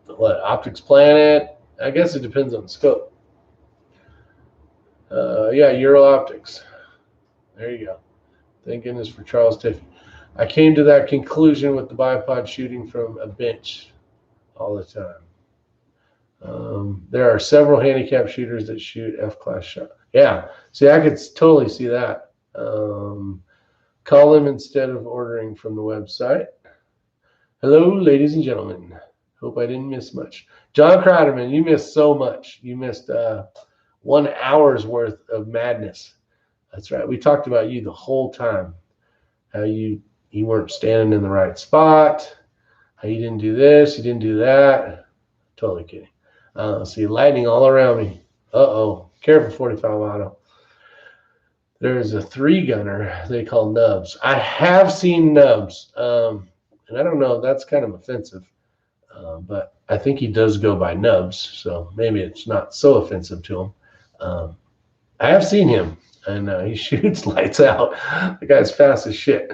them? What, Optics Planet? I guess it depends on the scope. Yeah, Euro Optics. There you go. Thank goodness for Charles Tiffy. I came to that conclusion with the bipod shooting from a bench all the time. There are several handicap shooters that shoot F-class shot. Yeah, see, I could totally see that. Call them instead of ordering from the website. Hello, ladies and gentlemen. Hope I didn't miss much. John Kreiderman, you missed so much. You missed 1 hour's worth of madness. That's right. We talked about you the whole time. How you weren't standing in the right spot. How you didn't do this, you didn't do that. Totally kidding. See, lightning all around me. Uh-oh. Careful, 45 auto. There's a 3-gunner they call nubs. I have seen nubs. And I don't know, that's kind of offensive. But I think he does go by nubs, so maybe it's not so offensive to him. I have seen him, and he shoots lights out. The guy's fast as shit.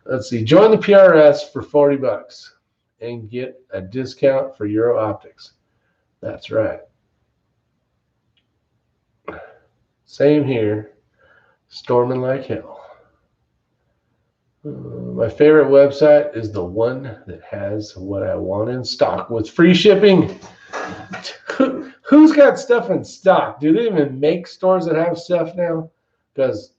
Let's see. Join the PRS for $40 and get a discount for Euro Optics. That's right. Same here. Storming like hell. My favorite website is the one that has what I want in stock with free shipping. Who's got stuff in stock? Do they even make stores that have stuff now? Because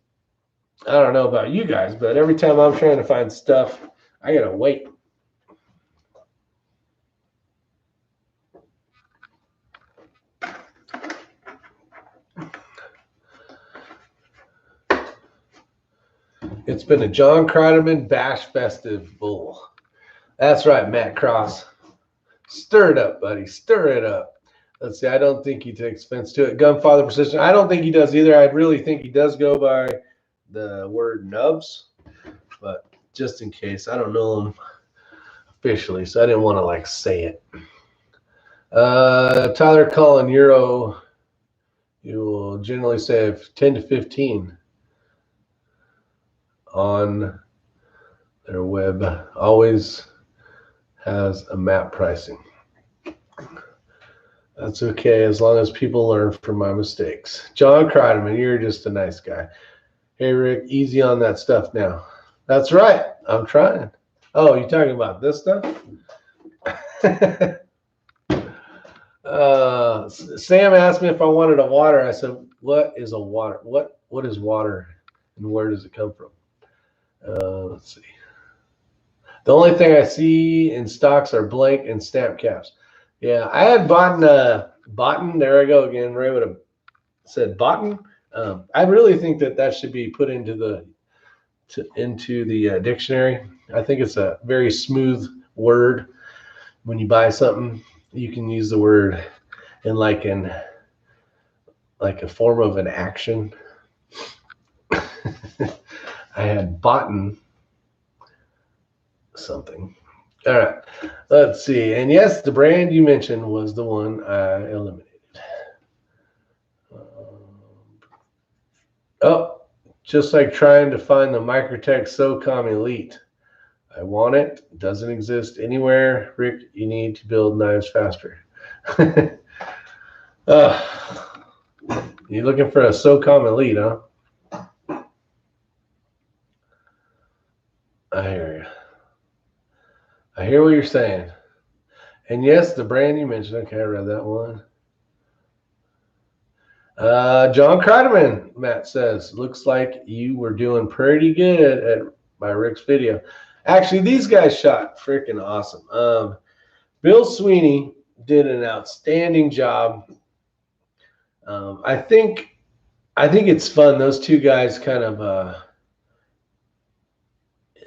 I don't know about you guys, but every time I'm trying to find stuff, I gotta wait. It's been a John Kreiderman Bash Festive Bull. That's right, Matt Cross. Stir it up, buddy. Stir it up. Let's see. I don't think he takes offense to it. Gunfather Precision. I don't think he does either. I really think he does go by the word nubs. But just in case, I don't know him officially, so I didn't want to say it. Tyler Cullen, Euro, you will generally save 10 to 15 on their web. Always has a map pricing. That's okay as long as people learn from my mistakes. John Kreideman, you're just a nice guy. Hey, Rick, easy on that stuff now. That's right. I'm trying. Oh, you talking about this stuff? Sam asked me if I wanted a water. I said, what is a water? What is water and where does it come from? Let's see. The only thing I see in stocks are blank and stamp caps. Yeah, I had Botten. There I go again. Ray would have said Botten. I really think that should be put into the dictionary. I think it's a very smooth word. When you buy something, you can use the word in like a form of an action. I had Botten something. All right, let's see. And yes, the brand you mentioned was the one I eliminated. Oh, just like trying to find the Microtech SOCOM Elite. I want it. It doesn't exist anywhere. Rick, you need to build knives faster. You looking for a SOCOM Elite, huh? I hear you. I hear what you're saying. And yes, the brand you mentioned. Okay, I read that one. John Kreideman, Matt says, looks like you were doing pretty good at my Rick's video. Actually, these guys shot freaking awesome. Bill Sweeney did an outstanding job. I think it's fun. Those two guys kind of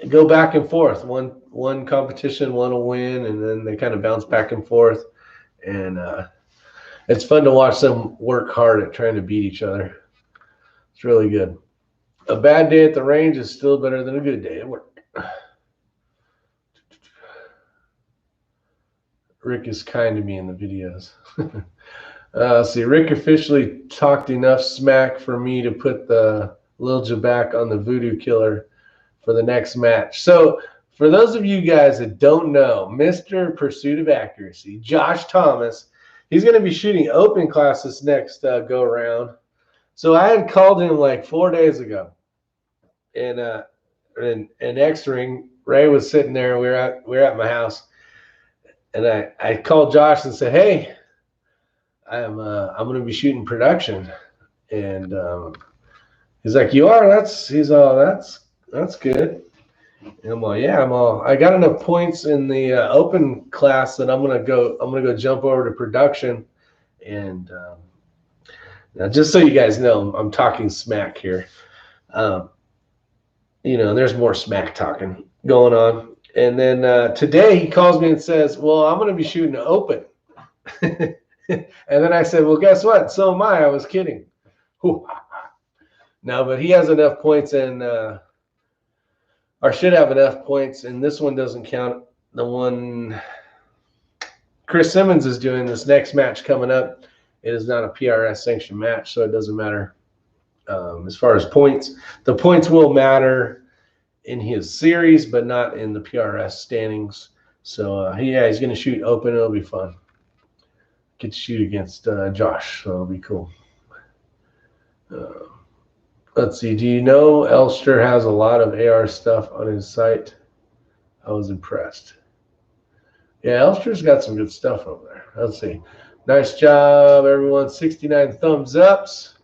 go back and forth. One competition, one will win, and then they kind of bounce back and forth. And it's fun to watch them work hard at trying to beat each other. It's really good. A bad day at the range is still better than a good day at work. Rick is kind to me in the videos. See, Rick officially talked enough smack for me to put the Lil Jabak on the Voodoo Killer for the next match. So for those of you guys that don't know, Mr. Pursuit of Accuracy, Josh Thomas, he's going to be shooting open class this next go around. So I had called him like 4 days ago, and X-Ring, Ray was sitting there. We were at my house, and I called Josh and said, "Hey, I'm going to be shooting production," and he's like, "You are?" He's all that's good. And I'm like, "Yeah, I got enough points in the open class that I'm gonna go jump over to production." And now, just so you guys know, I'm talking smack here. There's more smack talking going on. And then today he calls me and says, "Well, I'm gonna be shooting open." And then I said, "Well, guess what? So am I." I was kidding. No, but he has enough points and. Or should have enough points, and this one doesn't count. The one Chris Simmons is doing, this next match coming up, it is not a PRS sanctioned match, so it doesn't matter as far as points. The points will matter in his series, but not in the PRS standings. So he's going to shoot open. It'll be fun. Get to shoot against Josh, so it'll be cool. Let's see. Do you know Elster has a lot of AR stuff on his site? I was impressed. Yeah, Elster's got some good stuff over there. Let's see. Nice job, everyone. 69 thumbs ups.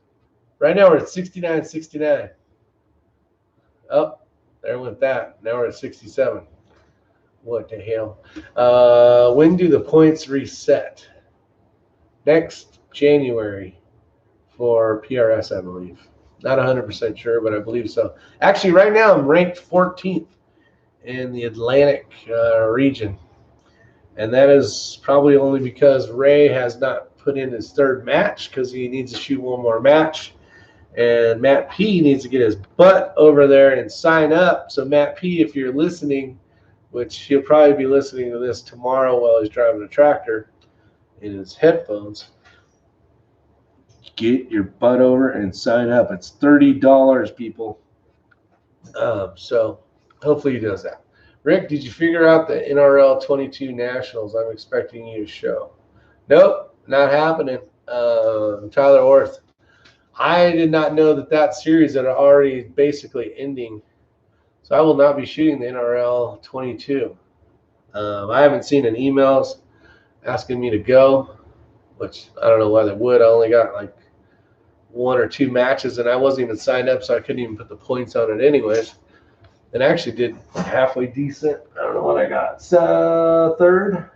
Right now we're at 69.69. Oh, there went that. Now we're at 67. What the hell? When do the points reset? Next January for PRS, I believe. Not 100% sure, but I believe so. Actually, right now I'm ranked 14th in the Atlantic region. And that is probably only because Ray has not put in his third match because he needs to shoot one more match. And Matt P needs to get his butt over there and sign up. So Matt P, if you're listening, which he'll probably be listening to this tomorrow while he's driving a tractor, in his headphones, get your butt over and sign up. It's $30, people. So hopefully he does that. Rick, did you figure out the NRL 22 Nationals? I'm expecting you to show. Nope, not happening. Tyler Orth. I did not know that series had already basically ending. So I will not be shooting the NRL 22. I haven't seen any emails asking me to go, which I don't know why they would. I only got like 1 or 2 matches, and I wasn't even signed up, so I couldn't even put the points on it anyways. And I actually did halfway decent. I don't know what I got. Third.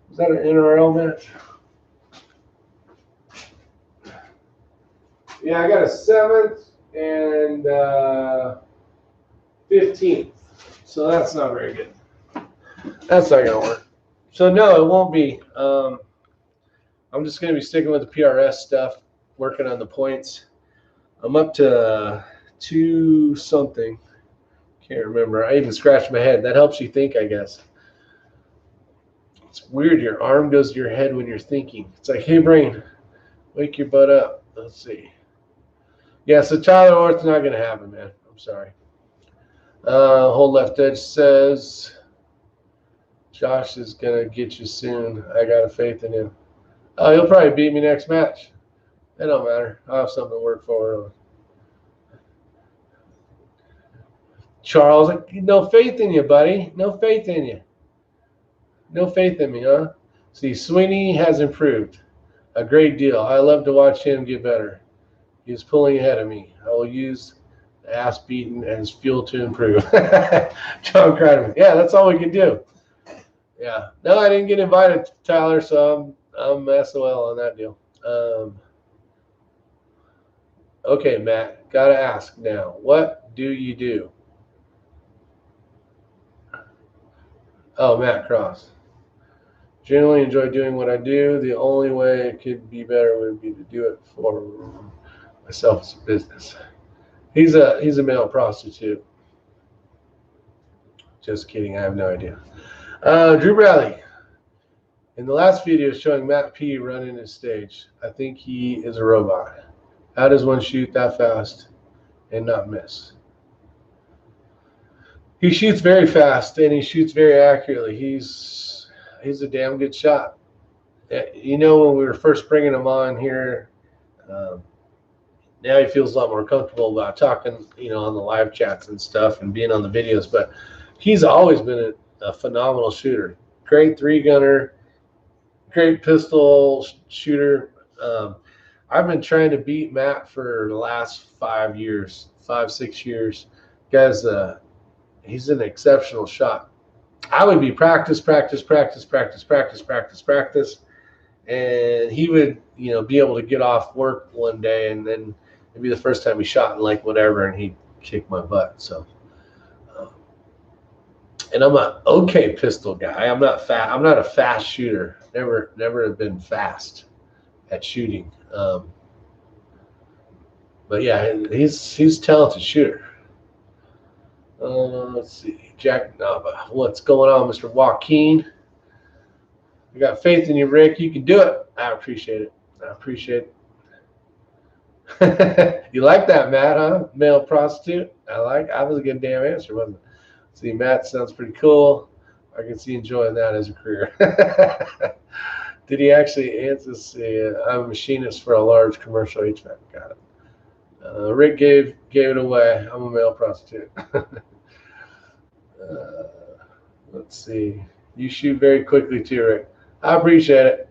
Was that an NRL match? Yeah, I got a 7th and 15th. So that's not very good. That's not going to work. So no, it won't be. I'm just going to be sticking with the PRS stuff, working on the points. I'm up to 2 something. Can't remember. I even scratched my head. That helps you think, I guess. It's weird. Your arm goes to your head when you're thinking. It's like, hey, brain, wake your butt up. Let's see. Yeah, so Tyler Orth's not going to happen, man. I'm sorry. Hold Left Edge says, Josh is going to get you soon. I got a faith in him. Oh, he'll probably beat me next match. It don't matter. I'll have something to work forward on. Charles, no faith in you, buddy. No faith in you. No faith in me, huh? See, Sweeney has improved a great deal. I love to watch him get better. He's pulling ahead of me. I will use the ass beating as fuel to improve. John Kreiderman. Yeah, that's all we can do. Yeah. No, I didn't get invited, Tyler, so I'm SOL on that deal. Okay, Matt, gotta ask now. What do you do? Oh, Matt Cross. Generally enjoy doing what I do. The only way it could be better would be to do it for myself as a business. He's a male prostitute. Just kidding. I have no idea. Drew Bradley. In the last video showing Matt P running his stage, I think he is a robot. How does one shoot that fast and not miss? He shoots very fast and he shoots very accurately. He's a damn good shot. You know, when we were first bringing him on here, now he feels a lot more comfortable about talking, you know, on the live chats and stuff and being on the videos. But he's always been a phenomenal shooter. Great 3-gunner, great pistol shooter. I've been trying to beat Matt for the last 5 years, 6 years. Guys, he's an exceptional shot. I would be practice, and he would, you know, be able to get off work one day, and then it'd be the first time he shot, and like whatever, and he'd kick my butt. So, and I'm an okay pistol guy. I'm not fast. I'm not a fast shooter. Never have been fast at shooting. But yeah, he's a talented shooter. Let's see, Jack Nava. What's going on, Mr. Joaquin? We got faith in you, Rick. You can do it. I appreciate it. You like that, Matt, huh? Male prostitute. I was a good damn answer, wasn't it? See, Matt sounds pretty cool. I can see enjoying that as a career. Did he actually answer? I'm a machinist for a large commercial HVAC. Got it. Rick gave it away. I'm a male prostitute. Let's see. You shoot very quickly too, Rick. I appreciate it.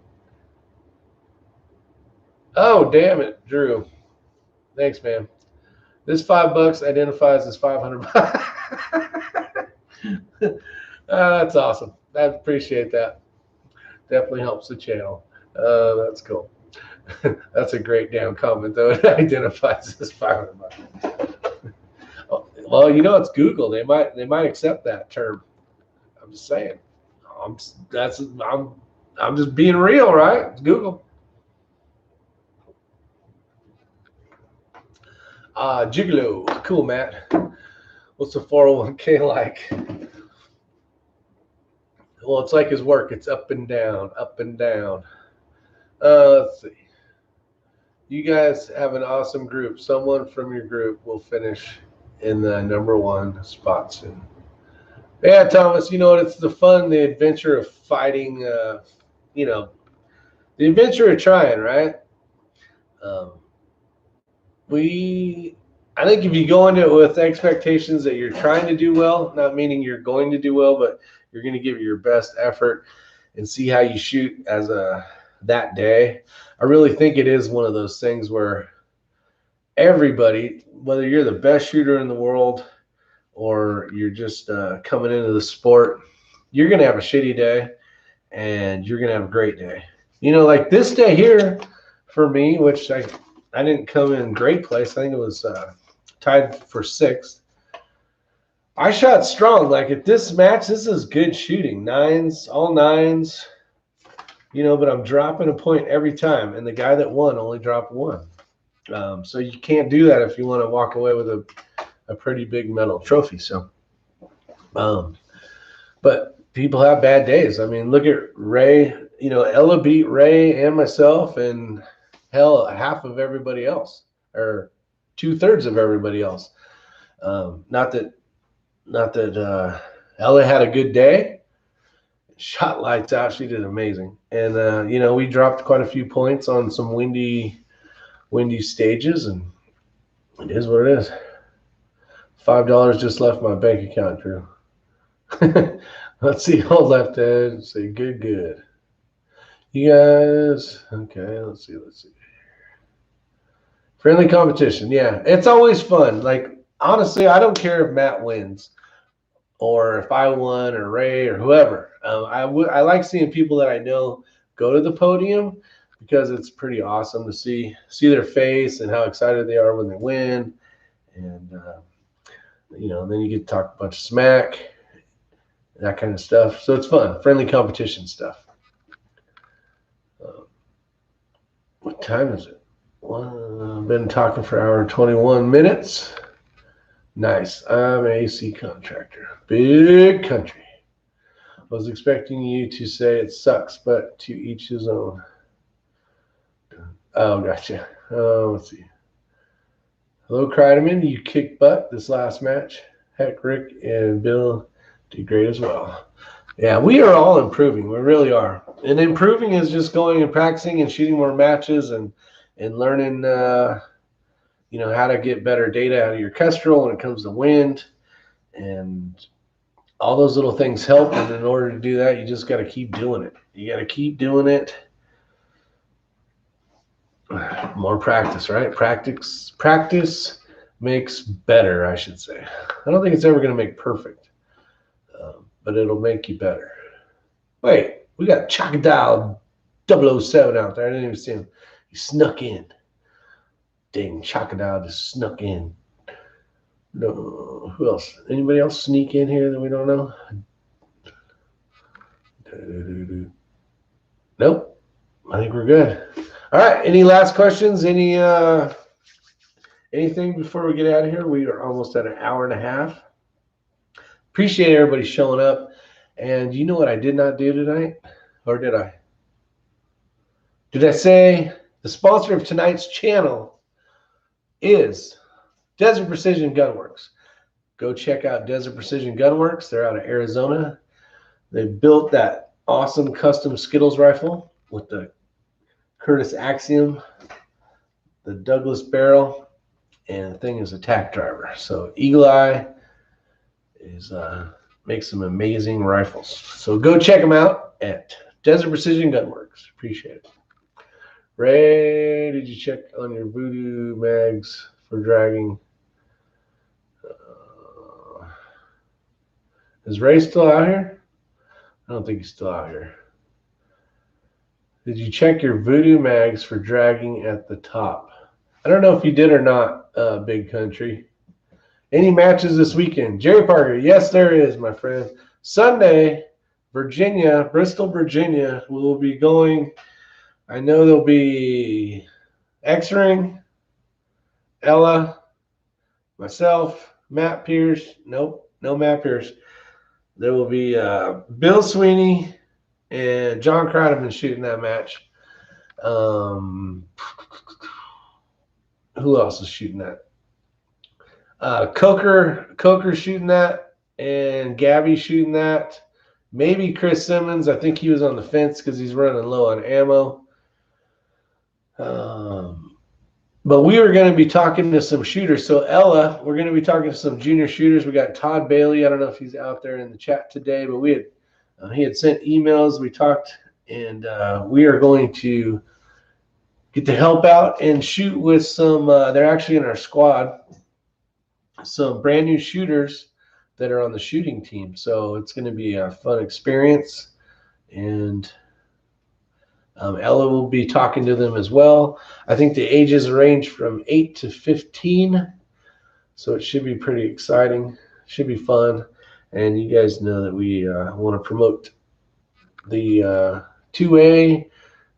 Oh, damn it, Drew. Thanks, man. This $5 identifies as 500 bucks. That's awesome. I appreciate that. Definitely helps the channel. That's cool. That's a great damn comment, though. It identifies as 500 bucks. Well, you know, it's Google. They might accept that term. I'm just saying. I'm just being real, right? It's Google. Gigolo. Cool, Matt. What's the 401k like? Well, it's like his work. It's up and down, up and down. Let's see. You guys have an awesome group. Someone from your group will finish in the #1 spot soon. Yeah, Thomas, you know what? It's the fun, the adventure of fighting, you know, the adventure of trying, right? Um, I think if you go into it with expectations that you're trying to do well, not meaning you're going to do well, but you're going to give it your best effort and see how you shoot as that day. I really think it is one of those things where everybody, whether you're the best shooter in the world or you're just coming into the sport, you're going to have a shitty day and you're going to have a great day. You know, like this day here for me, which I didn't come in great place. I think it was tied for 6th. I shot strong. Like at this match, this is good shooting. 9s, all 9s, you know, but I'm dropping a point every time. And the guy that won only dropped 1. So you can't do that if you want to walk away with a pretty big medal trophy. So, but people have bad days. I mean, look at Ray. You know, Ella beat Ray and myself and hell, half of everybody else, or 2/3 of everybody else. Not that Ella had a good day. Shot lights out. She did amazing. And you know, we dropped quite a few points on some windy stages, and it is what it is. $5 just left my bank account, Drew. Let's see. Hold left edge. Say good. You guys, okay, let's see. Friendly competition, yeah. It's always fun. Like, honestly, I don't care if Matt wins or if I won or Ray or whoever. I like seeing people that I know go to the podium because it's pretty awesome to see their face and how excited they are when they win. And, you know, then you get to talk a bunch of smack, that kind of stuff. So it's fun, friendly competition stuff. What time is it? Well, I've been talking for an hour and 21 minutes. Nice. I'm an AC contractor. Big country. I was expecting you to say it sucks, but to each his own. Oh, gotcha. Oh, let's see. Hello, Kreideman. You kicked butt this last match. Heck, Rick and Bill did great as well. Yeah, we are all improving. We really are. And improving is just going and practicing and shooting more matches and learning, you know, how to get better data out of your Kestrel when it comes to wind. And all those little things help. And in order to do that, you just got to keep doing it. You got to keep doing it. More practice, right? Practice makes better, I should say. I don't think it's ever going to make perfect. But it'll make you better. Wait, we got Chocodile 007 out there. I didn't even see him. He snuck in. Dang, Chocodile just snuck in. No, who else? Anybody else sneak in here that we don't know? Nope. I think we're good. All right. Any last questions? Anything before we get out of here? We are almost at an hour and a half. Appreciate everybody showing up. And you know what I did not do tonight? Or did I? Did I say the sponsor of tonight's channel is Desert Precision Gunworks? Go check out Desert Precision Gunworks. They're out of Arizona. They built that awesome custom Skittles rifle with the Curtis Axiom, the Douglas barrel, and the thing is a tack driver. So Eagle Eye is makes some amazing rifles. So go check them out at Desert Precision Gunworks. Appreciate it. Ray, did you check on your Voodoo mags for dragging? Is Ray still out here? I don't think he's still out here. Did you check your Voodoo mags for dragging at the top? I don't know if you did or not, Big Country. Any matches this weekend? Jerry Parker, yes, there is, my friend. Sunday, Virginia, Bristol, Virginia, will be going. I know there'll be X-Ring, Ella, myself, Matt Pierce. Nope, no Matt Pierce. There will be Bill Sweeney and John Kreideman shooting that match. Who else is shooting that? Coker shooting that, and Gabby shooting that. Maybe Chris Simmons. I think he was on the fence because he's running low on ammo. But we were going to be talking to some shooters. So Ella, we're going to be talking to some junior shooters. We got Todd Bailey. I don't know if he's out there in the chat today, but he had sent emails. We talked, and we are going to get to help out and shoot with some. They're actually in our squad. Some brand new shooters that are on the shooting team. So it's going to be a fun experience, and Ella will be talking to them as well. I think the ages range from 8 to 15, so it should be pretty exciting. Should be fun, and you guys know that we want to promote the 2A,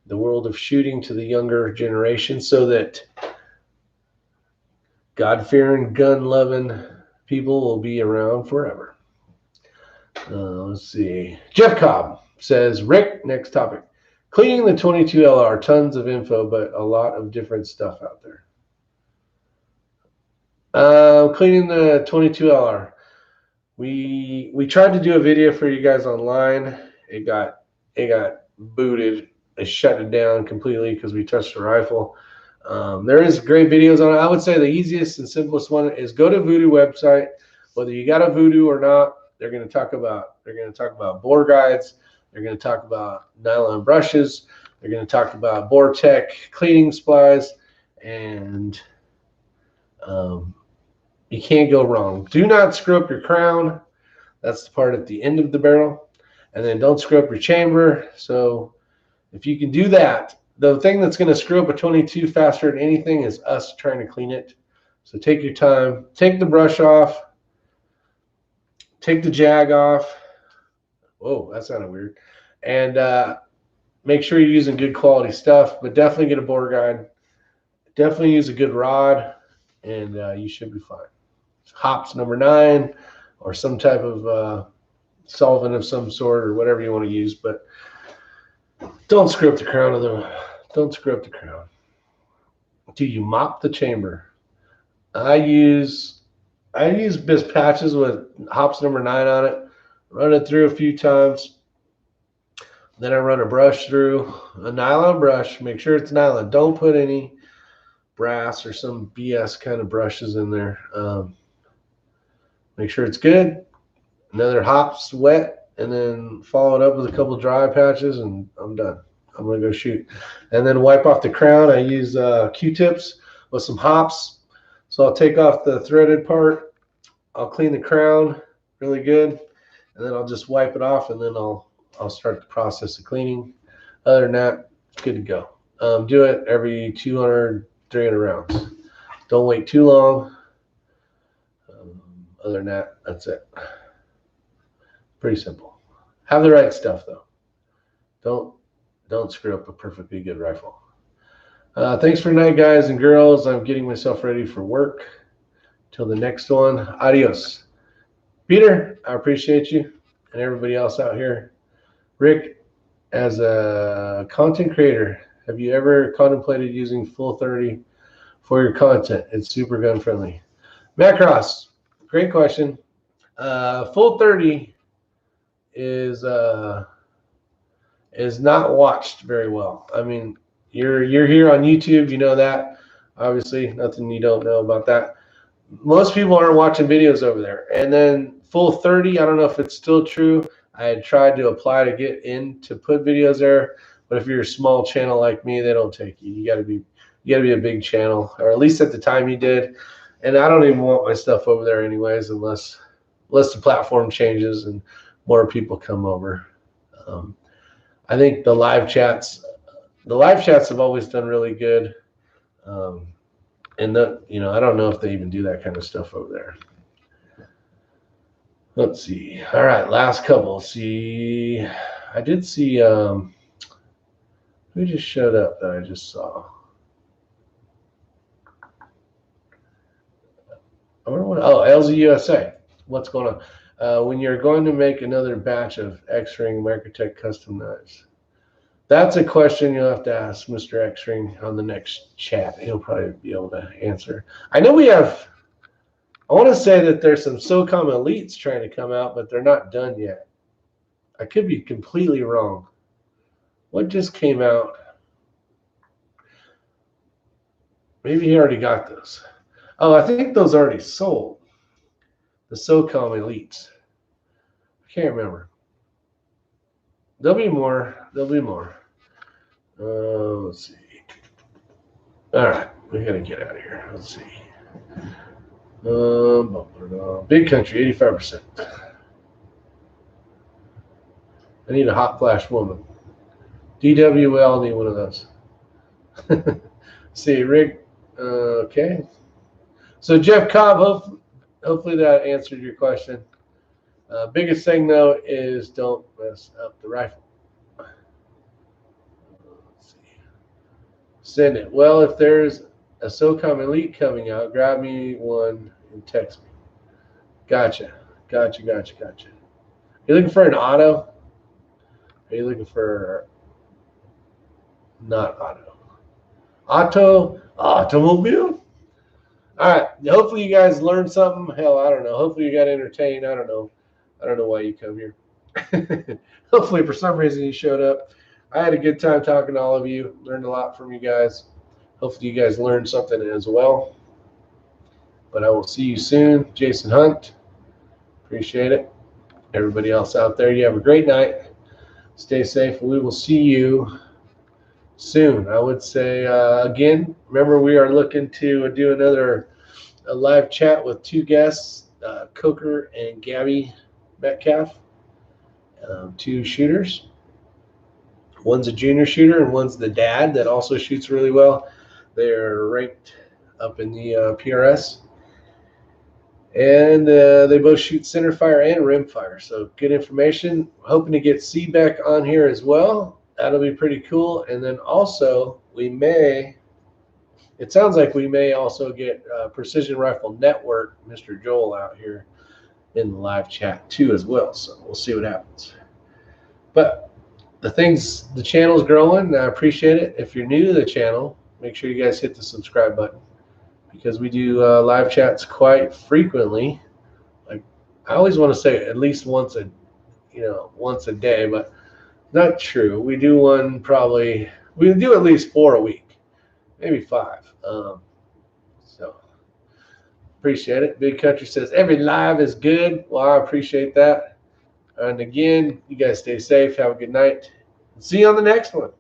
the world of shooting, to the younger generation, so that God-fearing, gun-loving people will be around forever. Let's see. Jeff Cobb says, Rick, next topic. Cleaning the 22 LR, tons of info, but a lot of different stuff out there. Cleaning the 22 LR. We tried to do a video for you guys online. It got booted. They shut it down completely because we touched the rifle. There is great videos on it. I would say the easiest and simplest one is go to Voodoo website. Whether you got a Voodoo or not, they're going to talk about bore guides. They're going to talk about nylon brushes. They're going to talk about Bore-Tech cleaning supplies, and you can't go wrong. Do not screw up your crown. That's the part at the end of the barrel. And then don't screw up your chamber. So if you can do that, the thing that's going to screw up a 22 faster than anything is us trying to clean it. So take your time. Take the brush off. Take the jag off. Whoa, that sounded weird. And make sure you're using good quality stuff, but definitely get a bore guide. Definitely use a good rod, and you should be fine. Hops number 9 or some type of solvent of some sort or whatever you want to use, but don't screw up the crown of the. Don't screw up the crown. Do you mop the chamber? I use Bisp patches with hops number 9 on it. Run it through a few times. Then I run a brush through, a nylon brush. Make sure it's nylon. Don't put any brass or some BS kind of brushes in there. Make sure it's good. Another hops wet, and then follow it up with a couple dry patches, and I'm done. I'm going to go shoot. And then wipe off the crown. I use Q-tips with some hops. So I'll take off the threaded part. I'll clean the crown really good, and then I'll just wipe it off, and then I'll start the process of cleaning. Other than that, good to go. Do it every 200, 300 rounds. Don't wait too long. Other than that, that's it. Pretty simple. Have the right stuff, though. Don't screw up a perfectly good rifle. Thanks for tonight, guys and girls. I'm getting myself ready for work. Till the next one, adios. Peter, I appreciate you and everybody else out here. Rick, as a content creator, have you ever contemplated using full 30 for your content? It's super gun friendly. Matt Cross, great question. Full 30 is not watched very well. I mean, you're here on YouTube, you know that. Obviously, nothing you don't know about that. Most people aren't watching videos over there. And then full 30, I don't know if it's still true. I had tried to apply to get in to put videos there, but if you're a small channel like me, they don't take you. You got to be a big channel, or at least at the time you did. And I don't even want my stuff over there anyways, unless the platform changes and more people come over. I think the live chats have always done really good. And I don't know if they even do that kind of stuff over there. Let's see. All right, last couple. See, I did see who just showed up that I just saw. I wonder what. Oh, LZ USA. What's going on? When you're going to make another batch of X-Ring Microtech custom knives. That's a question you'll have to ask Mr. X-Ring on the next chat. He'll probably be able to answer. I know we have, I want to say that there's some SOCOM Elites trying to come out, but they're not done yet. I could be completely wrong. What just came out? Maybe he already got those. Oh, I think those already sold. The SOCOM Elites. I can't remember. There'll be more. There'll be more. Let's see. All right, we gotta get out of here. Let's see. Big country, 85%. I need a hot flash woman. DWL, need one of those. See, Rick. Okay. So Jeff Cobb, hopefully that answered your question. Biggest thing though is don't mess up the rifle. Let's see. Send it. Well, if there's a SOCOM Elite coming out, grab me one and text me. Gotcha. You looking for an auto? Are you looking for not auto? Automobile? All right. Hopefully you guys learned something. Hell, I don't know. Hopefully you got entertained. I don't know why you come here. Hopefully for some reason you showed up. I had a good time talking to all of you. Learned a lot from you guys. Hopefully you guys learned something as well. But I will see you soon. Jason Hunt. Appreciate it. Everybody else out there, you have a great night. Stay safe. We will see you soon. I would say, again, remember we are looking to do a live chat with two guests, Coker and Gabby Metcalf, two shooters. One's a junior shooter and one's the dad that also shoots really well. They're ranked up in the PRS. And they both shoot center fire and rim fire. So good information. Hoping to get C back on here as well. That'll be pretty cool. And then also it sounds like we may also get Precision Rifle Network, Mr. Joel, out here in the live chat too as well. So we'll see what happens. But the channel's growing, and I appreciate it. If you're new to the channel, make sure you guys hit the subscribe button, because we do live chats quite frequently. Like, I always want to say at least once a day, but not true. We do we do at least 4 a week, maybe 5. So appreciate it. Big Country says every live is good. Well, I appreciate that. And again, you guys stay safe. Have a good night. See you on the next one.